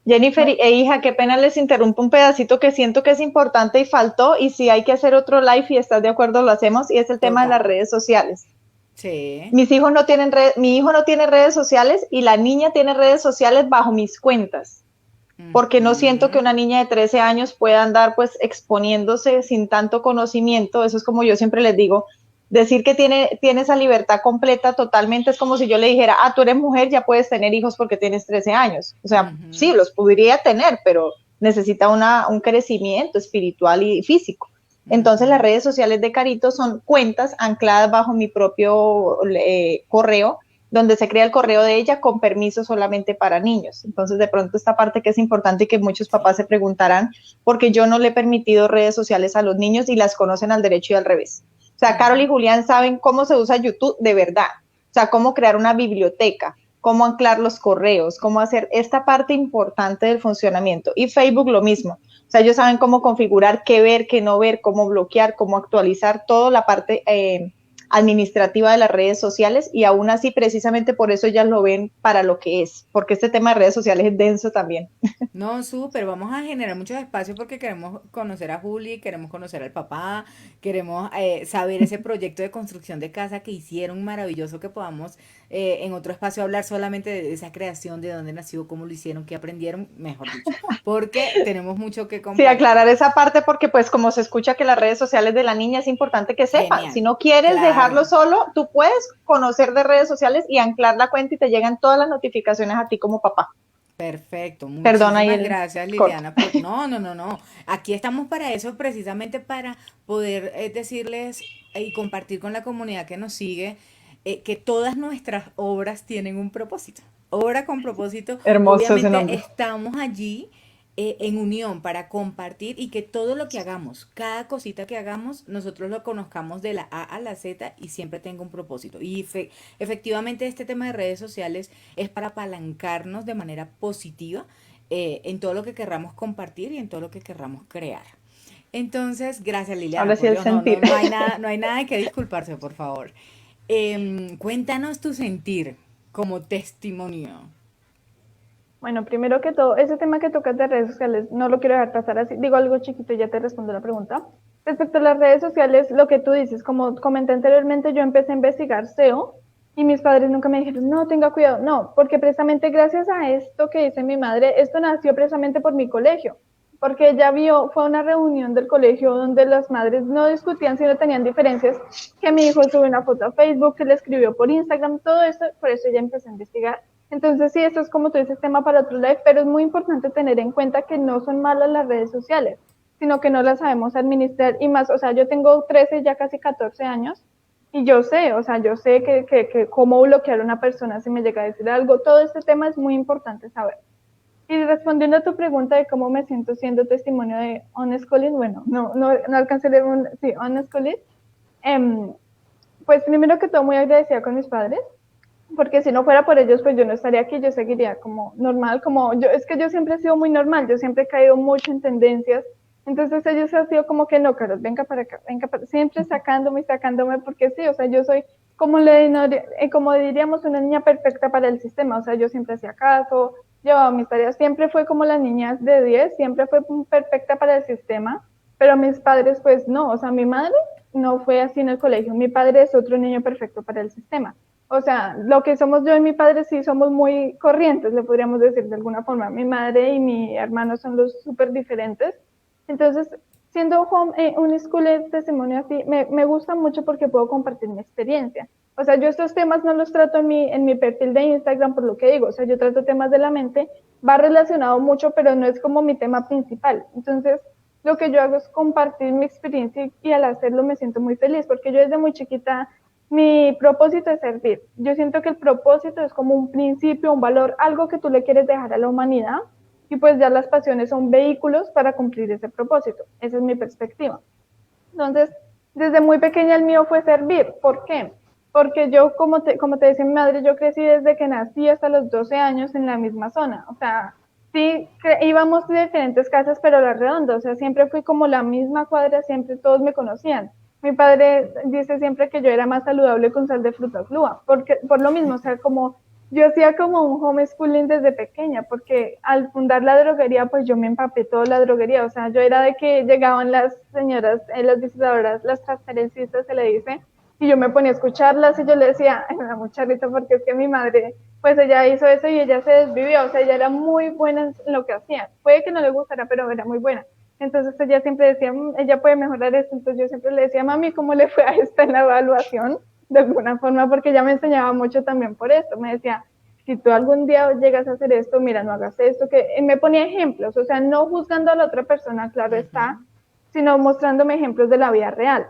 Jennifer hija, qué pena les interrumpo un pedacito que siento que es importante y faltó, y si hay que hacer otro live y estás de acuerdo lo hacemos, y es el tema de las Total. redes sociales. Sí. Mis hijos no tienen mi hijo no tiene redes sociales y la niña tiene redes sociales bajo mis cuentas, porque no siento que Ujú. una niña de 13 años pueda andar pues exponiéndose sin tanto conocimiento. Eso es como yo siempre les digo, decir que tiene esa libertad completa totalmente es como si yo le dijera, ah, tú eres mujer, ya puedes tener hijos porque tienes 13 años. O sea, sí, Ujú. los podría tener, pero necesita un crecimiento espiritual y físico. Entonces las Ujú. redes sociales de Carito son cuentas ancladas bajo mi propio correo, donde se crea el correo de ella con permiso solamente para niños. Entonces, de pronto esta parte que es importante y que muchos papás Sí. se preguntarán, porque yo no le he permitido redes sociales a los niños y las conocen al derecho y al revés. O sea, Carol y Ujú. Julián saben cómo se usa YouTube de verdad. O sea, cómo crear una biblioteca, cómo anclar los correos, cómo hacer esta parte importante del funcionamiento. Y Facebook lo mismo. O sea, ellos saben cómo configurar, qué ver, qué no ver, cómo bloquear, cómo actualizar, toda la parte administrativa de las redes sociales, y aún así precisamente por eso ellas lo ven para lo que es, porque este tema de redes sociales es denso también. No, súper, vamos a generar muchos espacios porque queremos conocer a Juli, queremos conocer al papá, queremos saber ese proyecto de construcción de casa que hicieron maravilloso, que podamos en otro espacio hablar solamente de esa creación, de dónde nació, cómo lo hicieron, qué aprendieron, mejor dicho, porque tenemos mucho que Sí, aclarar compartir. esa parte porque pues como se escucha que las redes sociales de la niña es importante que sepan. Si Genial, no quieres dejarlo claro. solo, tú puedes conocer de redes sociales y anclar la cuenta y te llegan todas las notificaciones a ti como papá. Perfecto, Perdona ahí muchísimas el gracias corto. Liliana. No, no, no, no. Aquí estamos para eso, precisamente para poder decirles y compartir con la comunidad que nos sigue que todas nuestras obras tienen un propósito. Obra con propósito, Hermoso ese obviamente nombre. estamos allí en unión para compartir y que todo lo que hagamos, cada cosita que hagamos, nosotros lo conozcamos de la A a la Z y siempre tenga un propósito. Y efectivamente este tema de redes sociales es para apalancarnos de manera positiva en todo lo que querramos compartir y en todo lo que querramos crear. Entonces, gracias Liliana, Ahora sí por el Dios, no, sentir. no, no hay nada, no hay nada de que disculparse, por favor. Cuéntanos tu sentir como testimonio. Bueno, primero que todo, ese tema que tocas de redes sociales, no lo quiero dejar pasar así. Digo algo chiquito y ya te respondo la pregunta. Respecto a las redes sociales, lo que tú dices, como comenté anteriormente, yo empecé a investigar SEO y mis padres nunca me dijeron, no, tenga cuidado. No, porque precisamente gracias a esto que dice mi madre, esto nació precisamente por mi colegio. Porque ella vio, fue una reunión del colegio donde las madres no discutían, sino tenían diferencias, que mi hijo subió una foto a Facebook, que le escribió por Instagram, todo eso, por eso ella empezó a investigar Entonces, sí, esto es como tú dices, tema para otro live, pero es muy importante tener en cuenta que no son malas las redes sociales, sino que no las sabemos administrar y más, o sea, yo tengo 13, ya casi 14 años y yo sé, o sea, yo sé que cómo bloquear a una persona si me llega a decir algo, todo este tema es muy importante saber. Y respondiendo a tu pregunta de cómo me siento siendo testimonio de homeschooling, bueno, no alcancé a leer sí, homeschooling, pues primero que todo muy agradecida con mis padres, porque si no fuera por ellos, pues yo no estaría aquí, yo seguiría como normal, como yo, es que yo siempre he sido muy normal, yo siempre he caído mucho en tendencias, entonces ellos han sido como que no, Carol, venga para acá, siempre sacándome y sacándome, porque sí, o sea, yo soy, como diríamos, una niña perfecta para el sistema, o sea, yo siempre hacía caso, llevaba mis tareas, siempre fue como las niñas de 10, siempre fue perfecta para el sistema, pero mis padres, pues no, o sea, mi madre no fue así en el colegio, mi padre es otro niño perfecto para el sistema. O sea, lo que somos yo y mi padre sí somos muy corrientes, le podríamos decir de alguna forma. Mi madre y mi hermano son los súper diferentes. Entonces, siendo un school testimonio así, me gusta mucho porque puedo compartir mi experiencia. O sea, yo estos temas no los trato en mi perfil de Instagram por lo que digo. O sea, yo trato temas de la mente, va relacionado mucho, pero no es como mi tema principal. Entonces, lo que yo hago es compartir mi experiencia y al hacerlo me siento muy feliz porque yo desde muy chiquita mi propósito es servir. Yo siento que el propósito es como un principio, un valor, algo que tú le quieres dejar a la humanidad y pues ya las pasiones son vehículos para cumplir ese propósito. Esa es mi perspectiva. Entonces, desde muy pequeña el mío fue servir. ¿Por qué? Porque yo, como te decía mi madre, yo crecí desde que nací hasta los 12 años en la misma zona. O sea, sí, íbamos de diferentes casas, pero la redonda. O sea, siempre fui como la misma cuadra, siempre todos me conocían. Mi padre dice siempre que yo era más saludable con sal de fruta flúa, porque por lo mismo, o sea, como yo hacía como un homeschooling desde pequeña, porque al fundar la droguería, pues yo me empapé toda la droguería, o sea, yo era de que llegaban las señoras, las visitadoras, las transferencistas, se le dice, y yo me ponía a escucharlas y yo le decía, ay, me da mucha risa porque es que mi madre, pues ella hizo eso y ella se desvivió, o sea, ella era muy buena en lo que hacía, puede que no le gustara, pero era muy buena. Entonces ella siempre decía, ella puede mejorar esto, entonces yo siempre le decía, mami, ¿cómo le fue a esta en la evaluación? De alguna forma, porque ella me enseñaba mucho también por esto, me decía, si tú algún día llegas a hacer esto, mira, no hagas esto, que me ponía ejemplos, o sea, no juzgando a la otra persona, claro está, sino mostrándome ejemplos de la vida real.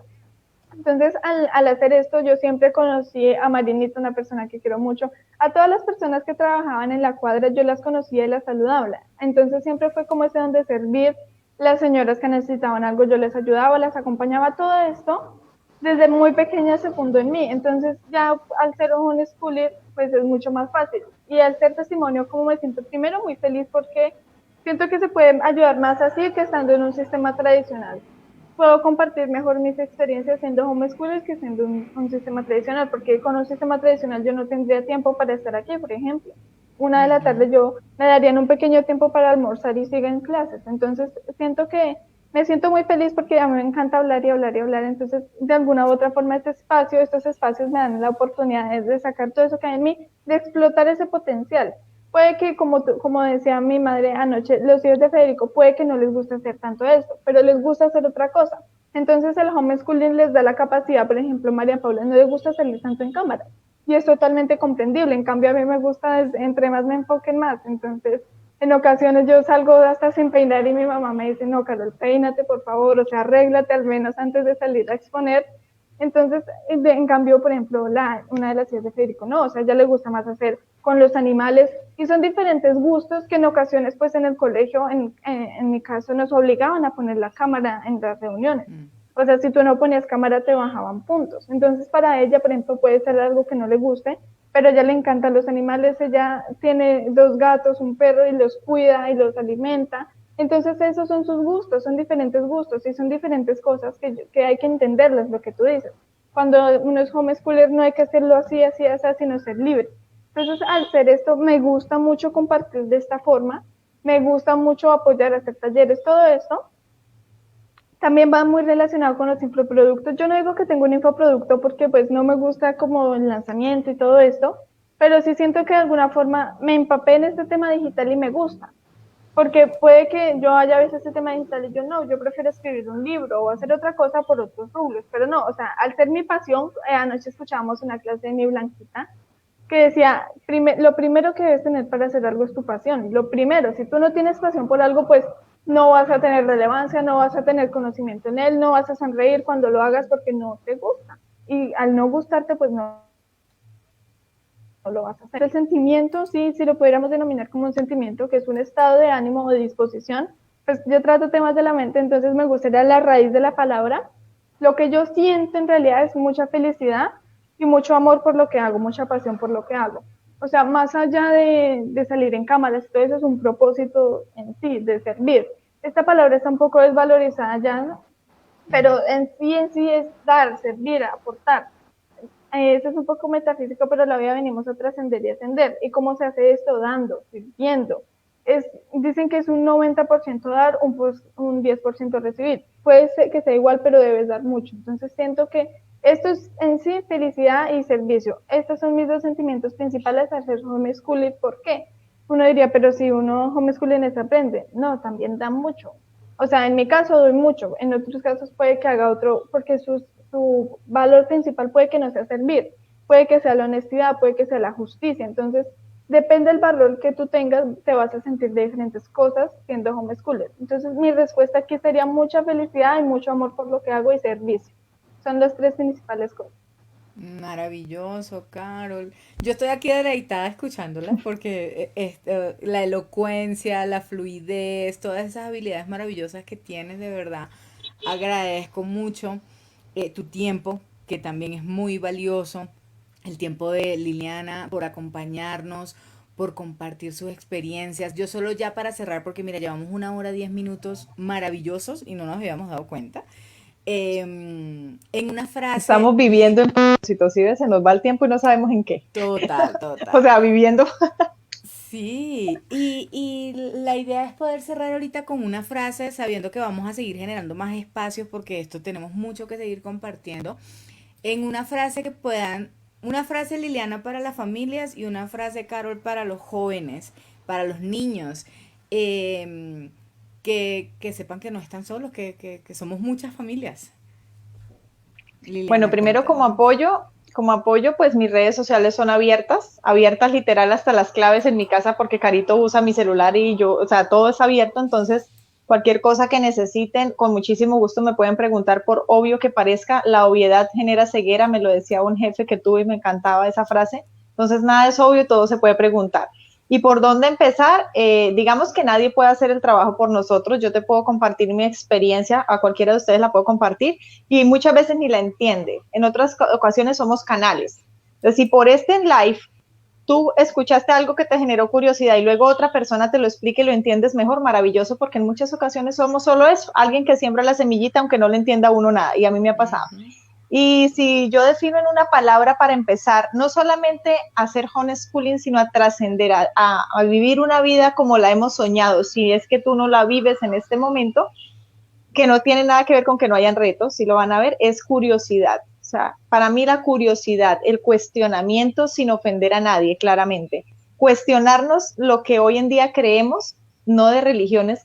Entonces, al hacer esto, yo siempre conocí a Marinita, una persona que quiero mucho. A todas las personas que trabajaban en la cuadra, yo las conocía y las saludaba. Entonces, siempre fue como ese don de servir. Las señoras que necesitaban algo, yo les ayudaba, las acompañaba. Todo esto, desde muy pequeña se fundó en mí. Entonces, ya al ser un schooler, pues es mucho más fácil. Y al ser testimonio, como me siento primero muy feliz porque siento que se puede ayudar más así que estando en un sistema tradicional. Puedo compartir mejor mis experiencias siendo homeschooler que siendo un sistema tradicional, porque con un sistema tradicional yo no tendría tiempo para estar aquí, por ejemplo. 1 de la tarde yo me darían un pequeño tiempo para almorzar y sigo en clases. Entonces siento que me siento muy feliz porque a mí me encanta hablar y hablar y hablar. Entonces, de alguna u otra forma, estos espacios me dan la oportunidad de sacar todo eso que hay en mí, de explotar ese potencial. Puede que, como decía mi madre anoche, los hijos de Federico puede que no les guste hacer tanto esto, pero les gusta hacer otra cosa. Entonces el homeschooling les da la capacidad, por ejemplo, María Paula no le gusta salir tanto en cámara y es totalmente comprendible. En cambio, a mí me gusta, entre más me enfoquen más. Entonces, en ocasiones yo salgo hasta sin peinar y mi mamá me dice, no, Carol, peínate por favor, o sea, arréglate al menos antes de salir a exponer. Entonces, en cambio, por ejemplo, una de las hijas de Federico, no, o sea, a ella le gusta más hacer con los animales y son diferentes gustos que en ocasiones, pues en el colegio, en mi caso, nos obligaban a poner la cámara en las reuniones. O sea, si tú no ponías cámara te bajaban puntos. Entonces, para ella, por ejemplo, puede ser algo que no le guste, pero a ella le encantan los animales, ella tiene 2 gatos, un perro y los cuida y los alimenta. Entonces esos son sus gustos, son diferentes gustos y son diferentes cosas que hay que entenderlas, lo que tú dices. Cuando uno es homeschooler no hay que hacerlo así, así, así, sino ser libre. Entonces al hacer esto me gusta mucho compartir de esta forma, me gusta mucho apoyar, hacer talleres, todo esto. También va muy relacionado con los infoproductos. Yo no digo que tengo un infoproducto porque pues no me gusta como el lanzamiento y todo esto, pero sí siento que de alguna forma me empapé en este tema digital y me gusta. Porque puede que yo haya visto este tema digital y yo no, yo prefiero escribir un libro o hacer otra cosa por otros rubros, pero no, o sea, al ser mi pasión, anoche escuchábamos una clase de mi Blanquita que decía, lo primero que debes tener para hacer algo es tu pasión. Lo primero, si tú no tienes pasión por algo, pues no vas a tener relevancia, no vas a tener conocimiento en él, no vas a sonreír cuando lo hagas porque no te gusta. Y al no gustarte, pues no lo vas a hacer. El sentimiento, sí, si lo pudiéramos denominar como un sentimiento, que es un estado de ánimo o de disposición, pues yo trato temas de la mente, entonces me gustaría la raíz de la palabra. Lo que yo siento en realidad es mucha felicidad y mucho amor por lo que hago, mucha pasión por lo que hago. O sea, más allá de salir en cámaras, todo eso es un propósito en sí, de servir. Esta palabra está un poco desvalorizada ya, ¿no? Pero en sí es dar, servir, aportar. Eso es un poco metafísico, pero la vida venimos a trascender y ascender. ¿Y cómo se hace esto? Dando, sirviendo. Dicen que es un 90% dar, un 10% recibir. Puede ser que sea igual, pero debes dar mucho. Entonces siento que esto es en sí felicidad y servicio. Estos son mis dos sentimientos principales al hacer homeschooling. ¿Por qué? Uno diría, pero si uno homeschooling es aprende. No, también da mucho. O sea, en mi caso doy mucho, en otros casos puede que haga otro, porque su valor principal puede que no sea servir, puede que sea la honestidad, puede que sea la justicia. Entonces, depende del valor que tú tengas, te vas a sentir de diferentes cosas siendo homeschooler. Entonces, mi respuesta aquí sería mucha felicidad y mucho amor por lo que hago y servicio. Son las tres principales cosas. Maravilloso, Carol. Yo estoy aquí deleitada escuchándola porque la elocuencia, la fluidez, todas esas habilidades maravillosas que tienes, de verdad, agradezco mucho tu tiempo, que también es muy valioso, el tiempo de Liliana por acompañarnos, por compartir sus experiencias. Yo solo ya para cerrar, porque mira, llevamos 1 hora 10 minutos maravillosos y no nos habíamos dado cuenta. En una frase, Estamos viviendo en propósito, ¿sí ves? Se nos va el tiempo y no sabemos en qué. total, O total. sea, viviendo. Sí, y la idea es poder cerrar ahorita con una frase, sabiendo que vamos a seguir generando más espacios porque esto tenemos mucho que seguir compartiendo. En una frase que puedan, una frase Liliana para las familias y una frase Carol para los jóvenes, para los niños, que sepan que no están solos, que somos muchas familias. Bueno, Liliana, primero cuéntanos. como apoyo, pues mis redes sociales son abiertas, abiertas literal hasta las claves en mi casa porque Carito usa mi celular y yo, o sea, todo es abierto, entonces cualquier cosa que necesiten, con muchísimo gusto me pueden preguntar, por obvio que parezca, la obviedad genera ceguera, me lo decía un jefe que tuve y me encantaba esa frase, entonces nada es obvio, todo se puede preguntar. ¿Y por dónde empezar? Digamos que nadie puede hacer el trabajo por nosotros, yo te puedo compartir mi experiencia, a cualquiera de ustedes la puedo compartir, y muchas veces ni la entiende. En otras ocasiones somos canales. Entonces, si por este live tú escuchaste algo que te generó curiosidad y luego otra persona te lo explique y lo entiendes mejor, maravilloso, porque en muchas ocasiones somos solo eso, alguien que siembra la semillita aunque no le entienda a uno nada, y a mí me ha pasado. Ujú. Y si yo defino en una palabra para empezar, no solamente a hacer homeschooling, sino a trascender, a vivir una vida como la hemos soñado, si es que tú no la vives en este momento, que no tiene nada que ver con que no hayan retos, si lo van a ver, es curiosidad. O sea, para mí la curiosidad, el cuestionamiento sin ofender a nadie, claramente. Cuestionarnos lo que hoy en día creemos, no de religiones,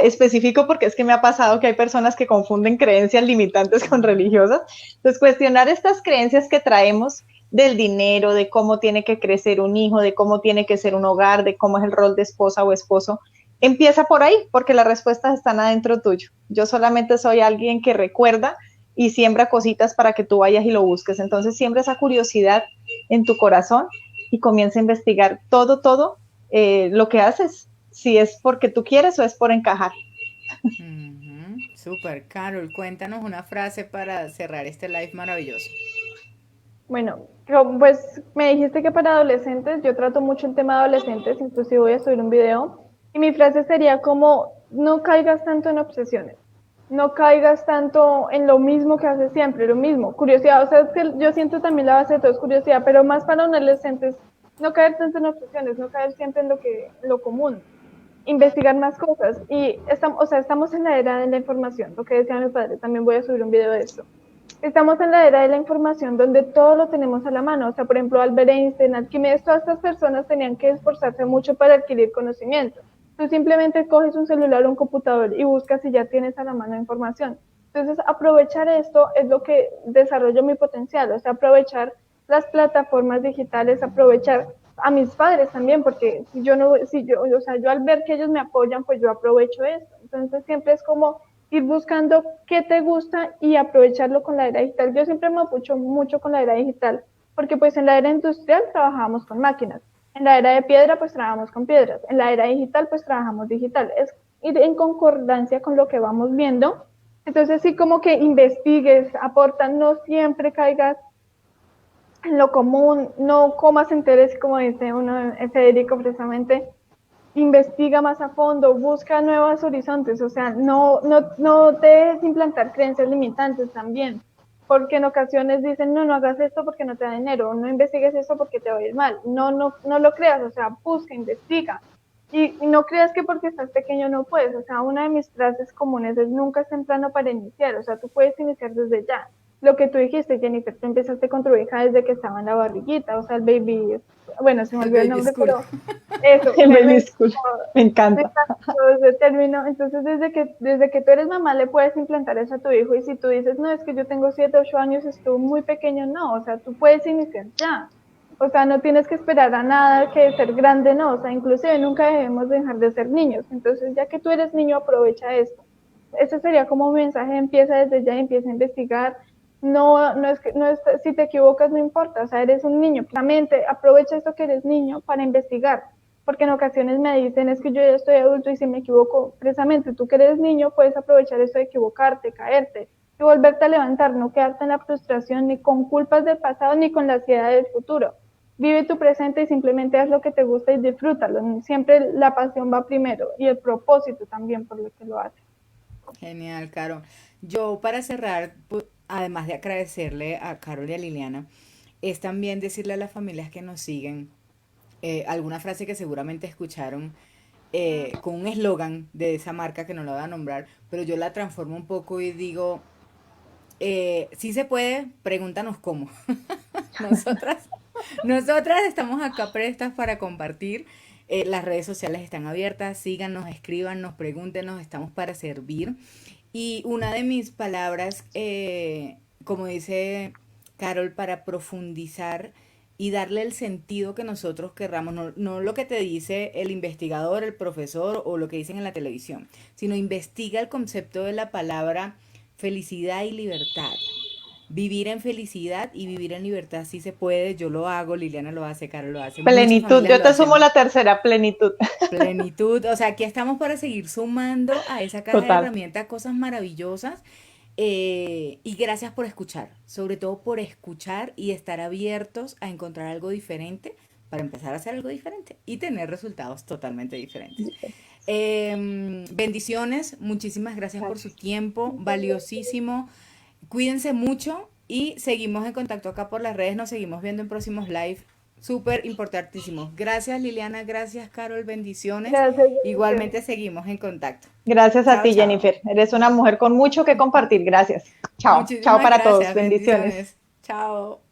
específico porque es que me ha pasado que hay personas que confunden creencias limitantes con religiosas. Entonces, cuestionar estas creencias que traemos del dinero, de cómo tiene que crecer un hijo, de cómo tiene que ser un hogar, de cómo es el rol de esposa o esposo, empieza por ahí, porque las respuestas están adentro tuyo. Yo solamente soy alguien que recuerda y siembra cositas para que tú vayas y lo busques. Entonces siembra esa curiosidad en tu corazón y comienza a investigar lo que haces, si es porque tú quieres o es por encajar. Ujú. Súper, Carol, cuéntanos una frase para cerrar este live maravilloso. Bueno, pues me dijiste que para adolescentes, yo trato mucho el tema de adolescentes, inclusive voy a subir un video, y mi frase sería como, no caigas tanto en obsesiones, no caigas tanto en lo mismo que haces siempre, lo mismo, curiosidad, o sea, es que yo siento también la base de todo es curiosidad, pero más para un adolescente es no caer tanto en obsesiones, no caer siempre en lo común, investigar más cosas, y estamos, o sea, estamos en la era de la información, lo que decía mi padre, también voy a subir un video de esto. Estamos en la era de la información donde todo lo tenemos a la mano. O sea, por ejemplo, Albert Einstein, Arquímedes, todas estas personas tenían que esforzarse mucho para adquirir conocimiento. Tú simplemente coges un celular o un computador y buscas y ya tienes a la mano información. Entonces, aprovechar esto es lo que desarrolla mi potencial, o sea, aprovechar las plataformas digitales, aprovechar a mis padres también, porque si yo no, si yo, o sea, yo al ver que ellos me apoyan, pues yo aprovecho esto. Entonces siempre es como ir buscando qué te gusta y aprovecharlo con la era digital. Yo siempre me apoyo mucho con la era digital, porque pues en la era industrial trabajamos con máquinas, en la era de piedra pues trabajamos con piedras, en la era digital pues trabajamos digital. Es ir en concordancia con lo que vamos viendo. Entonces sí, como que investigues, aporta, no siempre caigas en lo común, no comas enteres, como dice uno, Federico, precisamente, investiga más a fondo, busca nuevos horizontes, o sea, no te dejes implantar creencias limitantes también, porque en ocasiones dicen, no hagas esto porque no te da dinero, no investigues esto porque te va a ir mal, no lo creas, o sea, busca, investiga, y no creas que porque estás pequeño no puedes, o sea, una de mis frases comunes es nunca es temprano para iniciar, o sea, tú puedes iniciar desde ya. Lo que tú dijiste, Jennifer, tú empezaste con tu hija desde que estaba en la barriguita, o sea, el baby, bueno, se me El olvidó el baby nombre, school. pero eso, El el baby baby, school, me me encanta. encantó ese término. Entonces, desde que tú eres mamá, le puedes implantar eso a tu hijo. Y si tú dices, no, es que yo tengo 7, 8 años, estuvo muy pequeño, no, o sea, tú puedes iniciar ya. O sea, no tienes que esperar a nada que ser grande, no. O sea, inclusive nunca debemos dejar de ser niños. Entonces, ya que tú eres niño, aprovecha esto. Ese sería como un mensaje, empieza desde ya, empieza a investigar. Si te equivocas, no importa, o sea, eres un niño. Claramente, aprovecha esto que eres niño para investigar, porque en ocasiones me dicen, es que yo ya estoy adulto y si me equivoco, precisamente tú que eres niño puedes aprovechar esto de equivocarte, caerte y volverte a levantar, no quedarte en la frustración ni con culpas del pasado ni con la ansiedad del futuro. Vive tu presente y simplemente haz lo que te gusta y disfrútalo. Siempre la pasión va primero y el propósito también por lo que lo haces. Genial, Caro. Yo para cerrar, además de agradecerle a Carol y a Liliana, es también decirle a las familias que nos siguen alguna frase que seguramente escucharon con un eslogan de esa marca que no lo voy a nombrar, pero yo la transformo un poco y digo, si se puede, pregúntanos cómo. Nosotras, nosotras estamos acá prestas para compartir. Las redes sociales están abiertas, síganos, escríbanos, pregúntenos, estamos para servir. Y una de mis palabras, como dice Carol, para profundizar y darle el sentido que nosotros querramos, no lo que te dice el investigador, el profesor o lo que dicen en la televisión, sino investiga el concepto de la palabra felicidad y libertad. Vivir en felicidad y vivir en libertad sí se puede, yo lo hago, Liliana lo hace, Carol lo hace, muchas Plenitud, familias yo lo te sumo hacemos. la tercera, plenitud. Plenitud, o sea, aquí estamos para seguir sumando a esa caja de Total. herramientas cosas maravillosas y gracias por escuchar, sobre todo por escuchar y estar abiertos a encontrar algo diferente para empezar a hacer algo diferente y tener resultados totalmente diferentes. Bendiciones, muchísimas gracias por su Gracias. tiempo, valiosísimo. Cuídense mucho y seguimos en contacto acá por las redes, nos seguimos viendo en próximos live. Súper importantísimo. Gracias Liliana, gracias Carol, bendiciones. Gracias, Jennifer. Igualmente seguimos en contacto. Gracias a Chao, ti, chao. Jennifer. Eres una mujer con mucho que compartir. Gracias. Chao. Chao Muchísimas para todos. gracias, Bendiciones. bendiciones. Chao.